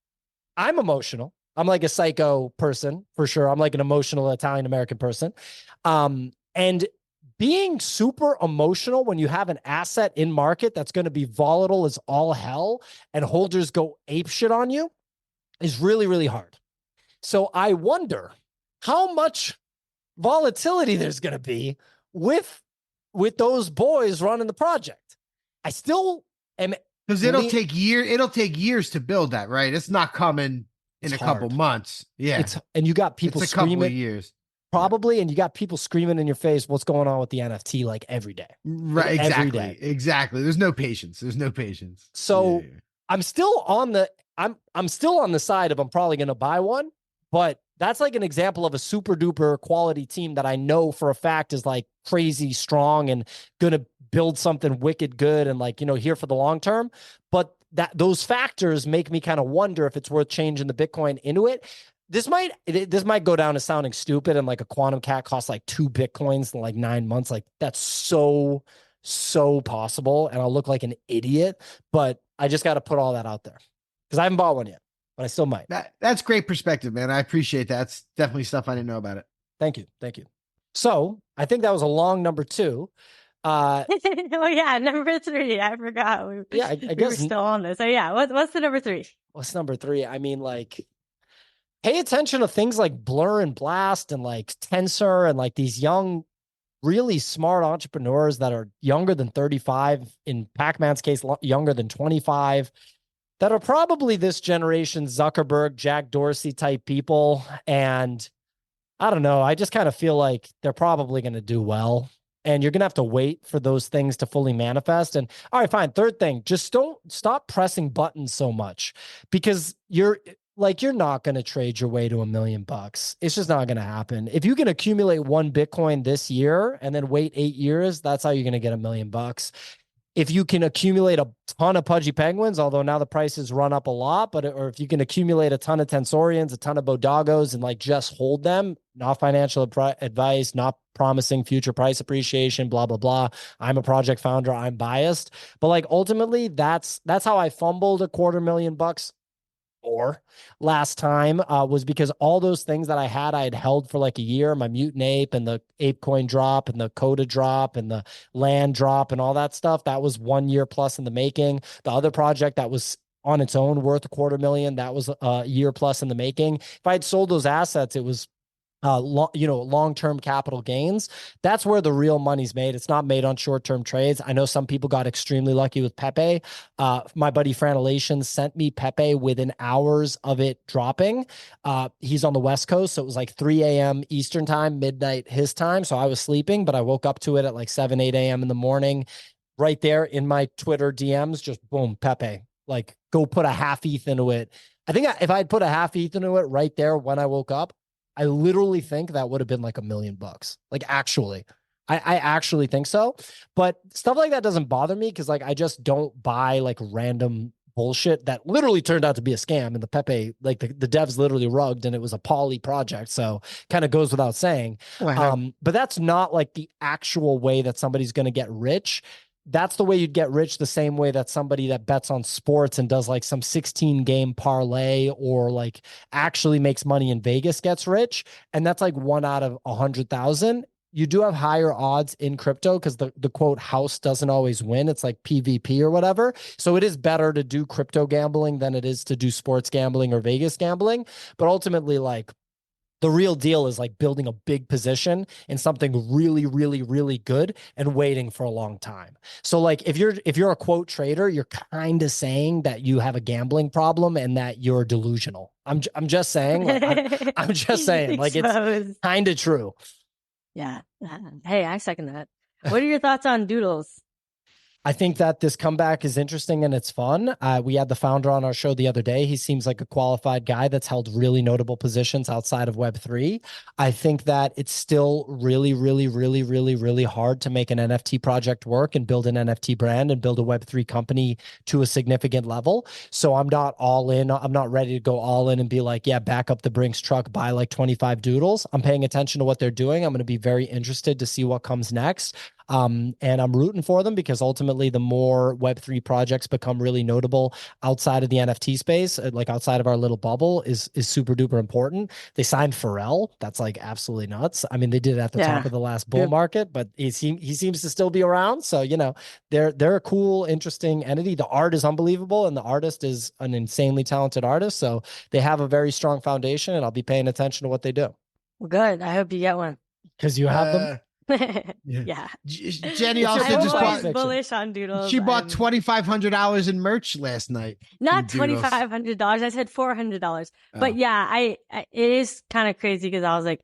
I'm emotional. I'm like a psycho person for sure. I'm like an emotional Italian-American person. And being super emotional when you have an asset in market that's going to be volatile as all hell and holders go apeshit on you is really, really hard. So I wonder how much volatility there's going to be with those boys running the project. I still am, because it'll take years to build that, right? It's not coming in a couple months. Yeah. And you got people it's a couple screaming of years. Probably, and you got people screaming in your face what's going on with the NFT like every day. Right, like, exactly. Every day. Exactly. There's no patience. So I'm still on the side of I'm probably going to buy one, but that's like an example of a super duper quality team that I know for a fact is like crazy strong and going to build something wicked good and like, here for the long term. But those factors make me kind of wonder if it's worth changing the Bitcoin into it. This might go down as sounding stupid, and like a quantum cat costs like 2 Bitcoins in like 9 months. Like that's so possible. And I'll look like an idiot, but I just got to put all that out there because I haven't bought one yet, but I still might. That's great perspective, man. I appreciate that. That's definitely stuff I didn't know about it. Thank you. So I think that was a long number 2. Oh yeah, number 3. I forgot. I guess we were still on this. So yeah, what's the number 3? What's number 3? I mean, like, pay attention to things like Blur and Blast and like Tensor and like these young, really smart entrepreneurs that are younger than 35, in Pac-Man's case, younger than 25, that are probably this generation Zuckerberg, Jack Dorsey type people. And I don't know, I just kind of feel like they're probably going to do well. And you're going to have to wait for those things to fully manifest. And all right, fine. Third thing, just don't stop pressing buttons so much, because you're not going to trade your way to $1 million. It's just not going to happen. If you can accumulate 1 Bitcoin this year and then wait 8 years, that's how you're going to get $1 million. If you can accumulate a ton of Pudgy Penguins, although now the prices run up a lot, or if you can accumulate a ton of Tensorians, a ton of Bodagos, and like just hold them, not financial advice, not promising future price appreciation, blah, blah, blah. I'm a project founder. I'm biased, but like ultimately that's how I fumbled $250,000 or last time was because all those things that I had held for like a year, my Mutant Ape and the Ape Coin drop and the Coda drop and the land drop and all that stuff. That was 1 year plus in the making. The other project that was on its own worth $250,000, that was a year plus in the making. If I had sold those assets, it was long-term capital gains. That's where the real money's made. It's not made on short-term trades. I know some people got extremely lucky with Pepe. My buddy Franelation sent me Pepe within hours of it dropping. He's on the West Coast, so it was like 3 a.m. Eastern time, midnight his time. So I was sleeping, but I woke up to it at like 7, 8 a.m. in the morning. Right there in my Twitter DMs, just boom, Pepe. Like, go put a half ETH into it. I think if I'd put a half ETH into it right there when I woke up, I literally think that would have been like $1 million. Like, actually, I actually think so. But stuff like that doesn't bother me because like I just don't buy like random bullshit that literally turned out to be a scam. And the Pepe, like the devs literally rugged, and it was a poly project. So kind of goes without saying. Wow. But that's not like the actual way that somebody's going to get rich. That's the way you'd get rich, the same way that somebody that bets on sports and does like some 16 game parlay or like actually makes money in Vegas gets rich. And that's like 1 out of 100,000. You do have higher odds in crypto because the quote house doesn't always win. It's like PvP or whatever. So it is better to do crypto gambling than it is to do sports gambling or Vegas gambling. But ultimately, like, the real deal is like building a big position in something really, really, really good and waiting for a long time. So like if you're a quote trader, you're kind of saying that you have a gambling problem and that you're delusional. I'm just saying, like, I'm just saying, like, it's kind of true. Yeah. Hey, I second that. What are your thoughts on Doodles? I think that this comeback is interesting and it's fun. We had the founder on our show the other day. He seems like a qualified guy that's held really notable positions outside of Web3. I think that it's still really, really, really, really, really hard to make an NFT project work and build an NFT brand and build a Web3 company to a significant level. So I'm not all in. I'm not ready to go all in and be like, yeah, back up the Brinks truck, buy like 25 doodles. I'm paying attention to what they're doing. I'm going to be very interested to see what comes next. And I'm rooting for them because ultimately the more Web3 projects become really notable outside of the NFT space, like outside of our little bubble is super duper important. They signed Pharrell. That's like absolutely nuts. I mean, they did it at the top of the last bull market, but he seems to still be around. So, you know, they're a cool, interesting entity. The art is unbelievable and the artist is an insanely talented artist. So they have a very strong foundation and I'll be paying attention to what they do. Well, good. I hope you get one. Because you have them. Yeah. Jenny also just bought bullish on doodles. She bought $2,500 in merch last night. Not $2,500. I said $400. But yeah, it is kind of crazy because I was like,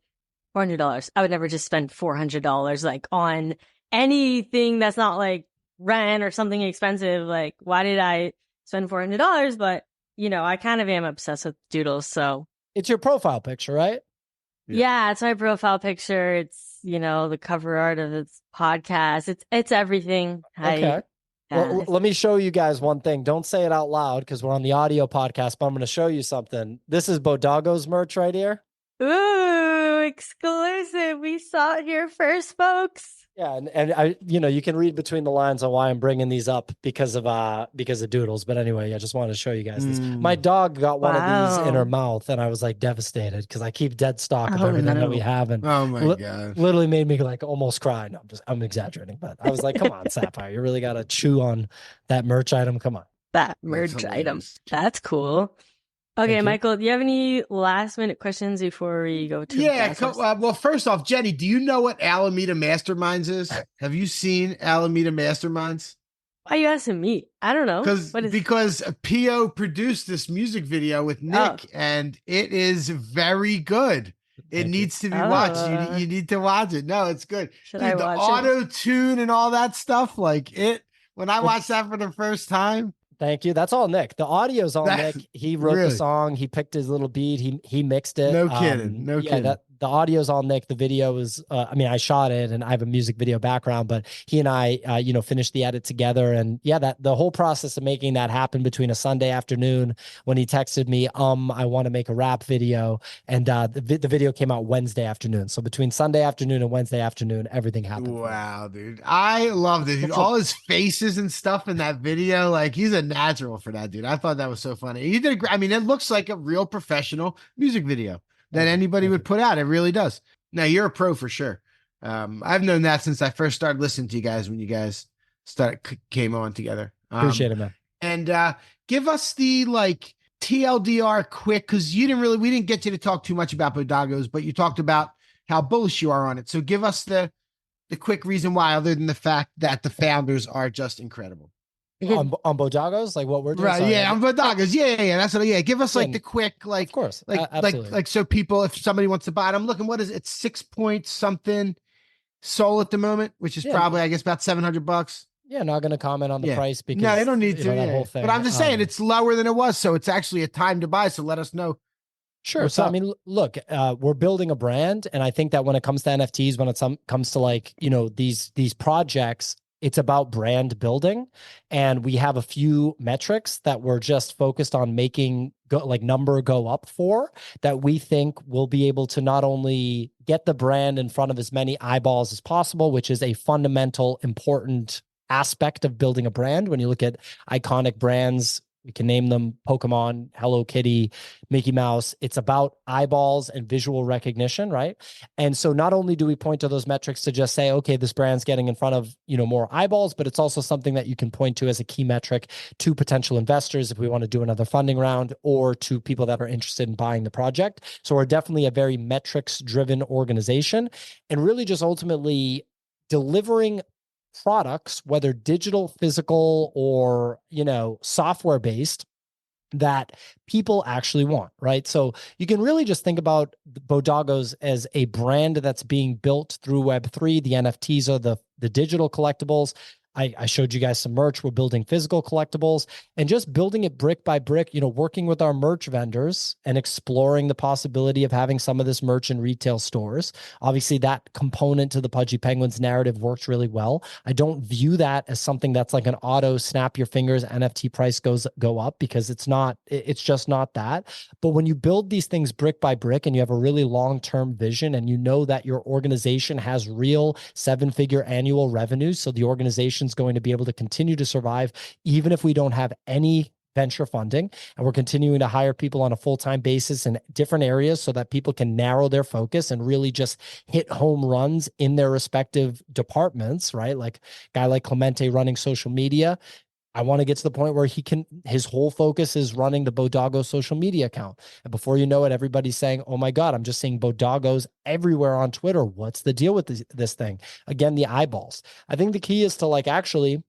$400. I would never just spend $400 like on anything that's not like rent or something expensive. Like, why did I spend $400? But you know, I kind of am obsessed with doodles. So it's your profile picture, right? Yeah, it's my profile picture. It's, you know, the cover art of this podcast. It's everything. Okay. Well, let me show you guys one thing. Don't say it out loud because we're on the audio podcast, but I'm going to show you something. This is Bodago's merch right here. Ooh, exclusive. We saw it here first, folks. Yeah, and I, you know, you can read between the lines on why I'm bringing these up because of doodles. But anyway, I just wanted to show you guys this. My dog got one of these in her mouth, and I was like devastated because I keep dead stock of everything that we have, and God, literally made me like almost cry. No, I'm exaggerating, but I was like, come on, Sapphire, you really got to chew on that merch item. Come on, that merch item. That's cool. Okay, Michael, do you have any last minute questions before we go to well, first off, Jenny, do you know what Alameda Masterminds is? Have you seen Alameda Masterminds? Why are you asking me? I don't know. Because Pio produced this music video with Nick, and it is very good. It needs to be watched. You need to watch it. No, it's good. Should I watch auto tune and all that stuff, like it. When I watched that for the first time. Thank you. That's all Nick. The audio's all Nick. He wrote the song. He picked his little beat. He mixed it. No kidding. No kidding. The audio's all Nick. The video is, I shot it and I have a music video background, but he and I, finished the edit together. And that the whole process of making that happen between a Sunday afternoon when he texted me, I want to make a rap video. And the video came out Wednesday afternoon. So between Sunday afternoon and Wednesday afternoon, everything happened. Wow, dude. I loved it. Dude. All his faces and stuff in that video, like he's a natural for that, dude. I thought that was so funny. He did. I mean, it looks like a real professional music video that anybody would put out. It really does. Now you're a pro for sure. I've known that since I first started listening to you guys when you guys came on together. Appreciate it, man. And give us the like TLDR quick, because we didn't get you to talk too much about Bodagos, but you talked about how bullish you are on it. So give us the quick reason why, other than the fact that the founders are just incredible. On Bodagos, like what we're doing, right? Yeah, on Bodagos. Yeah. That's what. Yeah, give us like the quick, like, of course, like so people, if somebody wants to buy it, I'm looking. What is it? 6 point something sold at the moment, which is probably, I guess, about $700. Yeah, not going to comment on the price because no, they don't need to. That whole thing. But I'm just saying it's lower than it was, so it's actually a time to buy. So let us know. Sure. So, I mean, look, we're building a brand. And I think that when it comes to NFTs, when it comes to like, these projects, it's about brand building. And we have a few metrics that we're just focused on making number go up for, that we think will be able to not only get the brand in front of as many eyeballs as possible, which is a fundamental, important aspect of building a brand. When you look at iconic brands, we can name them Pokemon, Hello Kitty, Mickey Mouse. It's about eyeballs and visual recognition, right? And so not only do we point to those metrics to just say, okay, this brand's getting in front of, more eyeballs, but it's also something that you can point to as a key metric to potential investors if we want to do another funding round, or to people that are interested in buying the project. So we're definitely a very metrics-driven organization, and really just ultimately delivering products, whether digital, physical, or, software based, that people actually want, right? So you can really just think about Bodagos as a brand that's being built through Web3. The NFTs are the digital collectibles. I showed you guys some merch. We're building physical collectibles and just building it brick by brick, working with our merch vendors and exploring the possibility of having some of this merch in retail stores. Obviously, that component to the Pudgy Penguins narrative works really well. I don't view that as something that's like an auto snap your fingers NFT price go up, because it's just not that. But when you build these things brick by brick and you have a really long-term vision and you know that your organization has real 7-figure annual revenues, so the organization's going to be able to continue to survive even if we don't have any venture funding, and we're continuing to hire people on a full-time basis in different areas so that people can narrow their focus and really just hit home runs in their respective departments, right? Like a guy like Clemente running social media. I want to get to the point where his whole focus is running the Bodago social media account. And before you know it, everybody's saying, oh my God, I'm just seeing Bodagos everywhere on Twitter. What's the deal with this thing? Again, the eyeballs. I think the key is to actually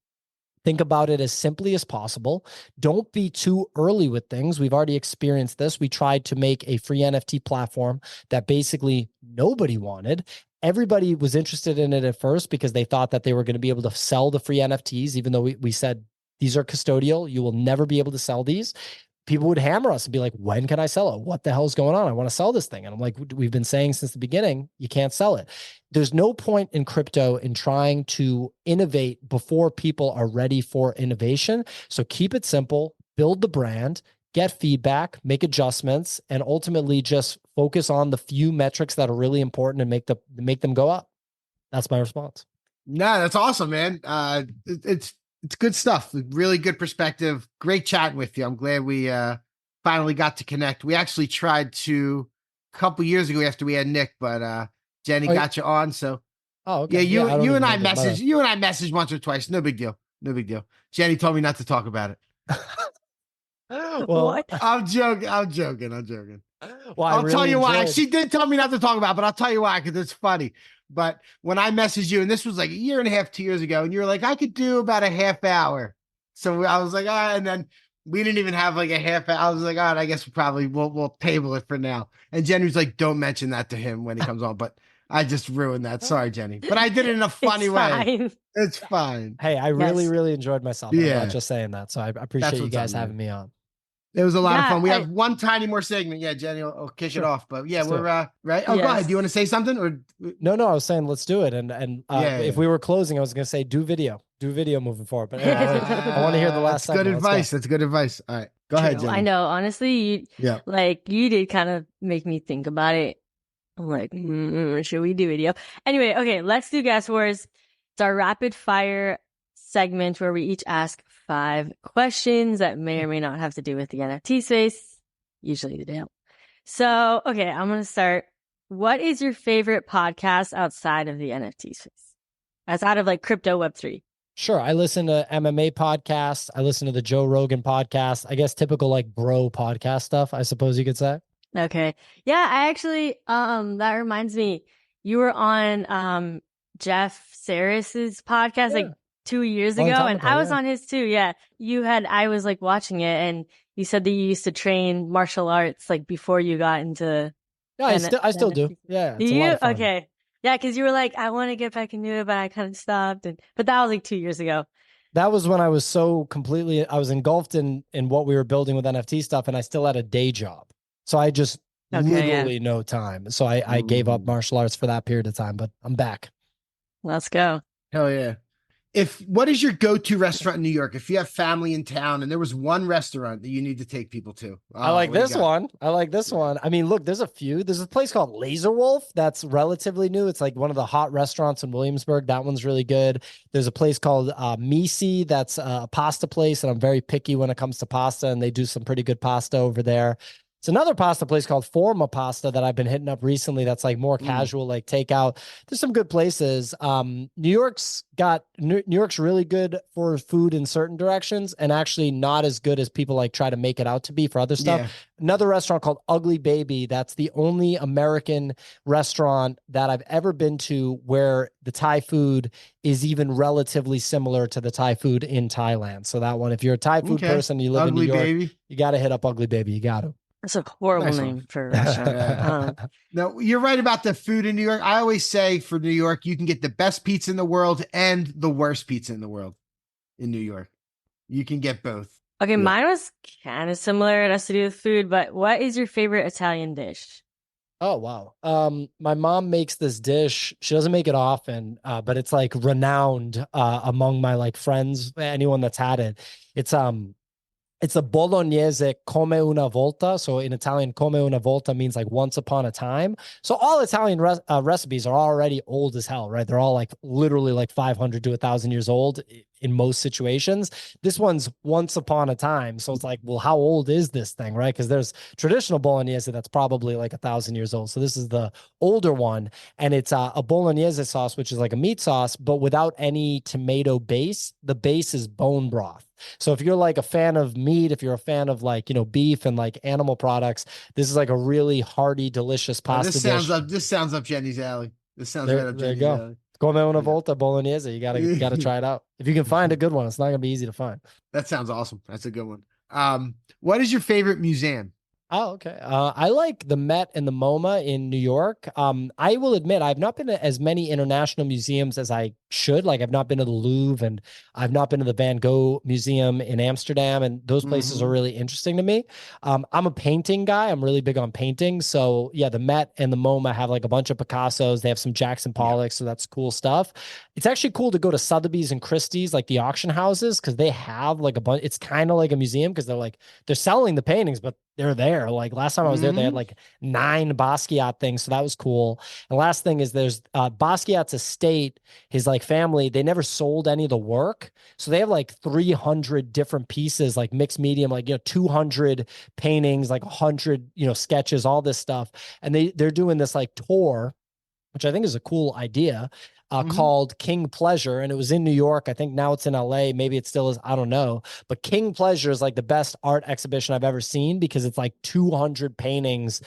think about it as simply as possible. Don't be too early with things. We've already experienced this. We tried to make a free NFT platform that basically nobody wanted. Everybody was interested in it at first because they thought that they were going to be able to sell the free NFTs, even though we said, these are custodial. You will never be able to sell these. People would hammer us and be like, when can I sell it? What the hell is going on? I want to sell this thing. And I'm like, we've been saying since the beginning, you can't sell it. There's no point in crypto in trying to innovate before people are ready for innovation. So keep it simple, build the brand, get feedback, make adjustments, and ultimately just focus on the few metrics that are really important and make them go up. That's my response. No, that's awesome, man. It's good stuff. Really good perspective. Great chatting with you. I'm glad we finally got to connect. We actually tried to a couple years ago after we had Nick, but Jenny got you on. So okay. Yeah, you and I messaged once or twice. No big deal. No big deal. Jenny told me not to talk about it. Well, What? I'm joking. Well, I'll really tell you why. enjoyed- She did tell me not to talk about it, but I'll tell you why, because it's funny. But when I messaged you, and this was like a year and a half, 2 years ago, and you were like, I could do about a half hour. So I was like, and then we didn't even have like a half hour. I was like, I guess we'll table it for now. And Jenny was like, don't mention that to him when he comes on. But I just ruined that. Sorry, Jenny. But I did it in a funny way. It's fine. Hey, I really enjoyed myself. I'm not just saying that. So I appreciate you guys having me on. It was a lot of fun. We have one tiny more segment. Yeah, Jenny will kick it off. But yeah, we're right. Oh, go ahead. Do you want to say something? Or No, I was saying let's do it. And if we were closing, I was going to say do video moving forward. But I want to hear the last segment. Good advice. That's good advice. All right, go ahead, Jenny. I know. Honestly, you did kind of make me think about it. I'm like, should we do video? Anyway, okay, let's do guess words. It's our rapid fire segment where we each ask 5 questions that may or may not have to do with the NFT space. Usually they don't. So, okay, I'm going to start. What is your favorite podcast outside of the NFT space? Outside of like crypto Web3? Sure. I listen to MMA podcasts. I listen to the Joe Rogan podcast. I guess typical like bro podcast stuff, I suppose you could say. Okay. Yeah, I actually, that reminds me, you were on Jeff Saris's podcast like 2 years ago, and I was on his too. Yeah. I was like watching it, and you said that you used to train martial arts like before you got into. Yeah, I still do. Yeah. Do you? Okay. Yeah, because you were like, I want to get back into it, but I kind of stopped. But that was like 2 years ago. That was when I was so completely, I was engulfed in what we were building with NFT stuff, and I still had a day job. So I just literally no time. So I gave up martial arts for that period of time, but I'm back. Let's go. Hell yeah. What is your go-to restaurant in New York? If you have family in town and there was one restaurant that you need to take people to. I like this one. I mean, look, there's a few. There's a place called Laser Wolf that's relatively new. It's like one of the hot restaurants in Williamsburg. That one's really good. There's a place called Misi that's a pasta place, and I'm very picky when it comes to pasta, and they do some pretty good pasta over there. It's another pasta place called Forma Pasta that I've been hitting up recently. That's like more casual, like takeout. There's some good places. New York's really good for food in certain directions, and actually not as good as people like try to make it out to be for other stuff. Yeah. Another restaurant called Ugly Baby. That's the only American restaurant that I've ever been to where the Thai food is even relatively similar to the Thai food in Thailand. So that one, if you're a Thai food person, you live in New York, you got to hit up Ugly Baby. You got to. That's a horrible Nice name one. for a restaurant. No, you're right about the food in New York. I always say for New York, you can get the best pizza in the world and the worst pizza in the world in New York. You can get both. Okay, mine was kind of similar. It has to do with food, but what is your favorite Italian dish? Oh, wow. My mom makes this dish. She doesn't make it often, but it's like renowned among my like friends, anyone that's had it. It's a bolognese come una volta. So in Italian, come una volta means like once upon a time. So all Italian recipes are already old as hell, right? They're all like literally like 500 to 1,000 years old in most situations. This one's once upon a time. So it's like, well, how old is this thing, right? Because there's traditional bolognese that's probably like 1,000 years old. So this is the older one. And it's a bolognese sauce, which is like a meat sauce, but without any tomato base. The base is bone broth. So if you're like a fan of meat, if you're a fan of like, beef and like animal products, this is like a really hearty, delicious pasta dish. This sounds up Jenny's alley. This sounds right up Jenny's alley. Come una volta bolognese. You gotta try it out. If you can find a good one, it's not gonna be easy to find. That sounds awesome. That's a good one. What is your favorite museum? Oh, okay. I like the Met and the MoMA in New York. I will admit I've not been to as many international museums as I should. Like I've not been to the Louvre and I've not been to the Van Gogh Museum in Amsterdam, and those places are really interesting to me. I'm a painting guy. I'm really big on painting. So yeah, the Met and the MoMA have like a bunch of Picassos. They have some Jackson Pollocks, so that's cool stuff. It's actually cool to go to Sotheby's and Christie's, like the auction houses, because they have like a bunch. It's kind of like a museum because they're selling the paintings, but they're there. Like last time I was there, they had like 9 Basquiat things. So that was cool. And last thing is there's Basquiat's estate, his like family, they never sold any of the work. So they have like 300 different pieces, like mixed medium, like, 200 paintings, like 100, sketches, all this stuff. And they're doing this like tour, which I think is a cool idea. Called King Pleasure, and it was in New York. I think now it's in LA. Maybe it still is. I don't know. But King Pleasure is like the best art exhibition I've ever seen because it's like 200 paintings,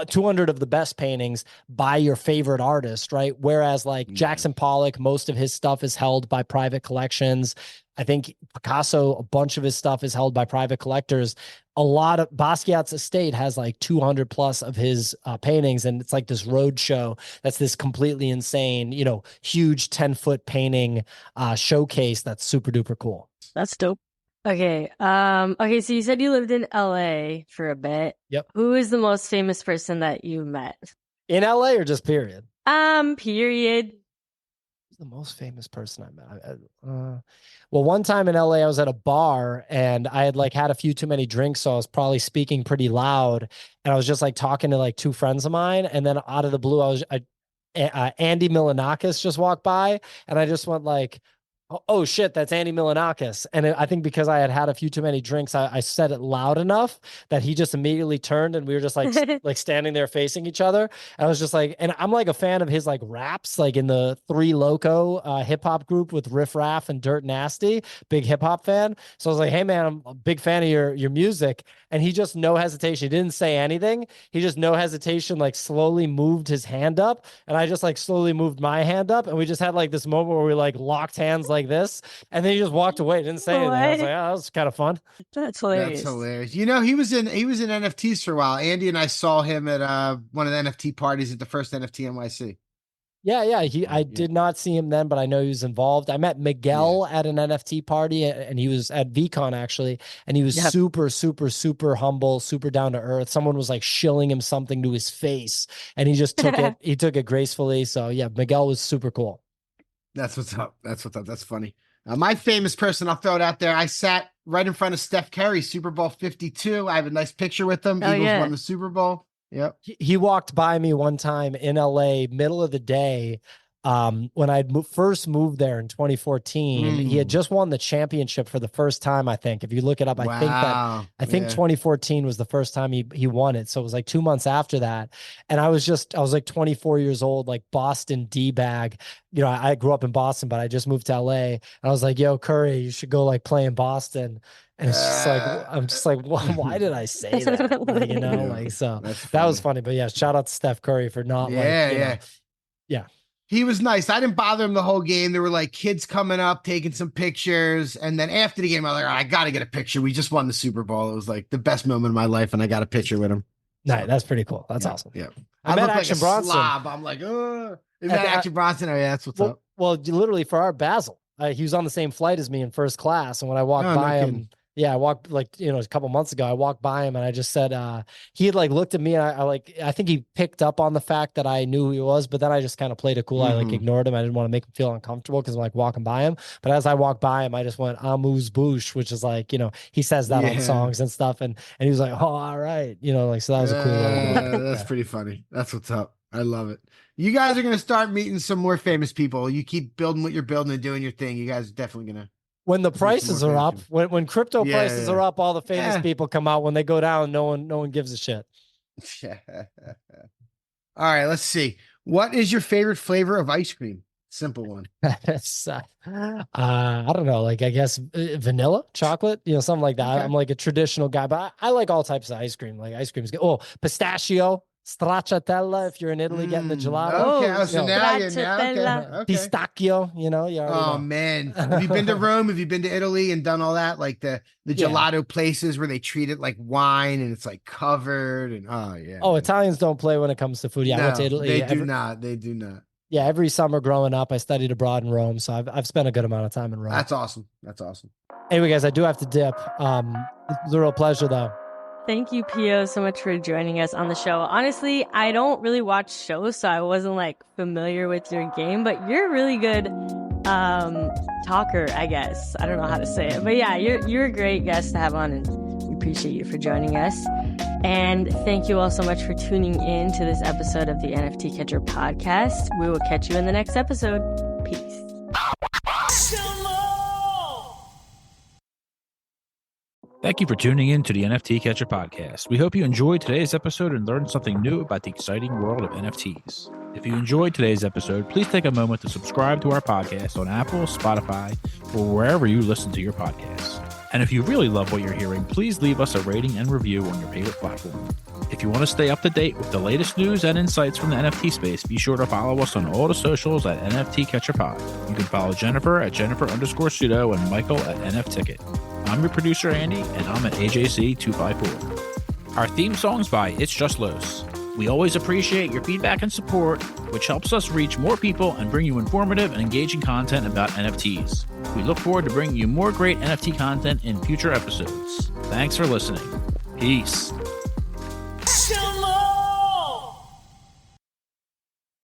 200 of the best paintings by your favorite artist, right? Whereas like Jackson Pollock, most of his stuff is held by private collections. I think Picasso, a bunch of his stuff is held by private collectors. A lot of Basquiat's estate has like 200 plus of his paintings. And it's like this road show. That's this completely insane, huge 10-foot painting showcase. That's super duper cool. That's dope. Okay. Okay. So you said you lived in LA for a bit. Yep. Who is the most famous person that you met? In LA or just period? Period. The most famous person I met. Well, one time in LA, I was at a bar and I had like had a few too many drinks. So I was probably speaking pretty loud and I was just like talking to like 2 friends of mine. And then out of the blue, Andy Milonakis just walked by and I just went like, oh shit, that's Andy Milonakis. And I think because I had had a few too many drinks, I said it loud enough that he just immediately turned and we were just like, like standing there facing each other. And I was just like, and I'm like a fan of his like raps, like in the 3 Loco hip hop group with Riff Raff and Dirt Nasty, big hip hop fan. So I was like, hey man, I'm a big fan of your music. And he just no hesitation. He didn't say anything. He just no hesitation, like slowly moved his hand up. And I just like slowly moved my hand up. And we just had like this moment where we like locked hands like this. And then he just walked away. Didn't say anything. I was like, oh, that was kind of fun. That's hilarious. That's hilarious. He was in NFTs for a while. Andy and I saw him at one of the NFT parties at the first NFT NYC. Yeah. I did not see him then, but I know he was involved. I met Miguel at an NFT party and he was at VCon actually. And he was super, super, super humble, super down to earth. Someone was like shilling him something to his face and he just took it. He took it gracefully. So yeah, Miguel was super cool. That's what's up. That's funny. My famous person, I'll throw it out there. I sat right in front of Steph Curry, Super Bowl 52. I have a nice picture with him. Eagles won the Super Bowl. Yep. He walked by me one time in LA, middle of the day. When I first moved there in 2014, he had just won the championship for the first time. I think if you look it up, I think 2014 was the first time he won it. So it was like 2 months after that. And I was like 24 years old, like Boston D-bag. I grew up in Boston, but I just moved to LA and I was like, yo, Curry, you should go like play in Boston. And it's just like, I'm just like, why did I say that? Like, so that was funny, but yeah, shout out to Steph Curry for not yeah. He was nice. I didn't bother him the whole game. There were like kids coming up, taking some pictures. And then after the game, I was like, I got to get a picture. We just won the Super Bowl. It was like the best moment of my life. And I got a picture with him. Nice. That's pretty cool. That's awesome. Yeah. I met Action Bronson. Slob. I'm like, oh, Action Bronson. Oh, yeah, that's what's up. Well, literally for our Basel, he was on the same flight as me in first class. And when I walked by him, I walked a couple months ago, I walked by him and I just said, he had like looked at me and I think he picked up on the fact that I knew who he was, but then I just kind of played it cool. I like ignored him. I didn't want to make him feel uncomfortable because I'm like walking by him. But as I walked by him, I just went, amuse bouche, which is like, he says that on songs and stuff. And he was like, oh, all right. So that was a cool That's pretty funny. That's what's up. I love it. You guys are going to start meeting some more famous people. You keep building what you're building and doing your thing. You guys are definitely going to. When the prices are up, when crypto prices are up, all the famous people come out. When they go down, no one gives a shit. All right, let's see. What is your favorite flavor of ice cream? Simple one. I don't know. Like, I guess vanilla, chocolate, something like that. Okay. I'm like a traditional guy, but I like all types of ice cream. Like ice cream is good. Oh, pistachio. Stracciatella, if you're in Italy getting the gelato. Okay, so now Pistacchio, you already know. Man. Have you been to Rome? Have you been to Italy and done all that? Like the gelato places where they treat it like wine and it's like covered and Italians don't play when it comes to food. Yeah, I went to Italy. They do not. Yeah, every summer growing up, I studied abroad in Rome, so I've spent a good amount of time in Rome. That's awesome. Anyway, guys, I do have to dip. It's a real pleasure, though. Thank you, Pio, so much for joining us on the show. Honestly, I don't really watch shows, so I wasn't like familiar with your game, but you're a really good talker, I guess. I don't know how to say it, but yeah, you're a great guest to have on, and we appreciate you for joining us. And thank you all so much for tuning in to this episode of the NFT Catcher podcast. We will catch you in the next episode. Peace. Thank you for tuning in to the NFT Catcher podcast. We hope you enjoyed today's episode and learned something new about the exciting world of NFTs. If you enjoyed today's episode, please take a moment to subscribe to our podcast on Apple, Spotify, or wherever you listen to your podcasts. And if you really love what you're hearing, please leave us a rating and review on your favorite platform. If you want to stay up to date with the latest news and insights from the NFT space, be sure to follow us on all the socials at NFT Catcher Pod. You can follow Jennifer at Jennifer_pseudo and Michael at NFTicket. I'm your producer, Andy, and I'm at AJC254. Our theme song's by It's Just Los. We always appreciate your feedback and support, which helps us reach more people and bring you informative and engaging content about NFTs. We look forward to bringing you more great NFT content in future episodes. Thanks for listening. Peace.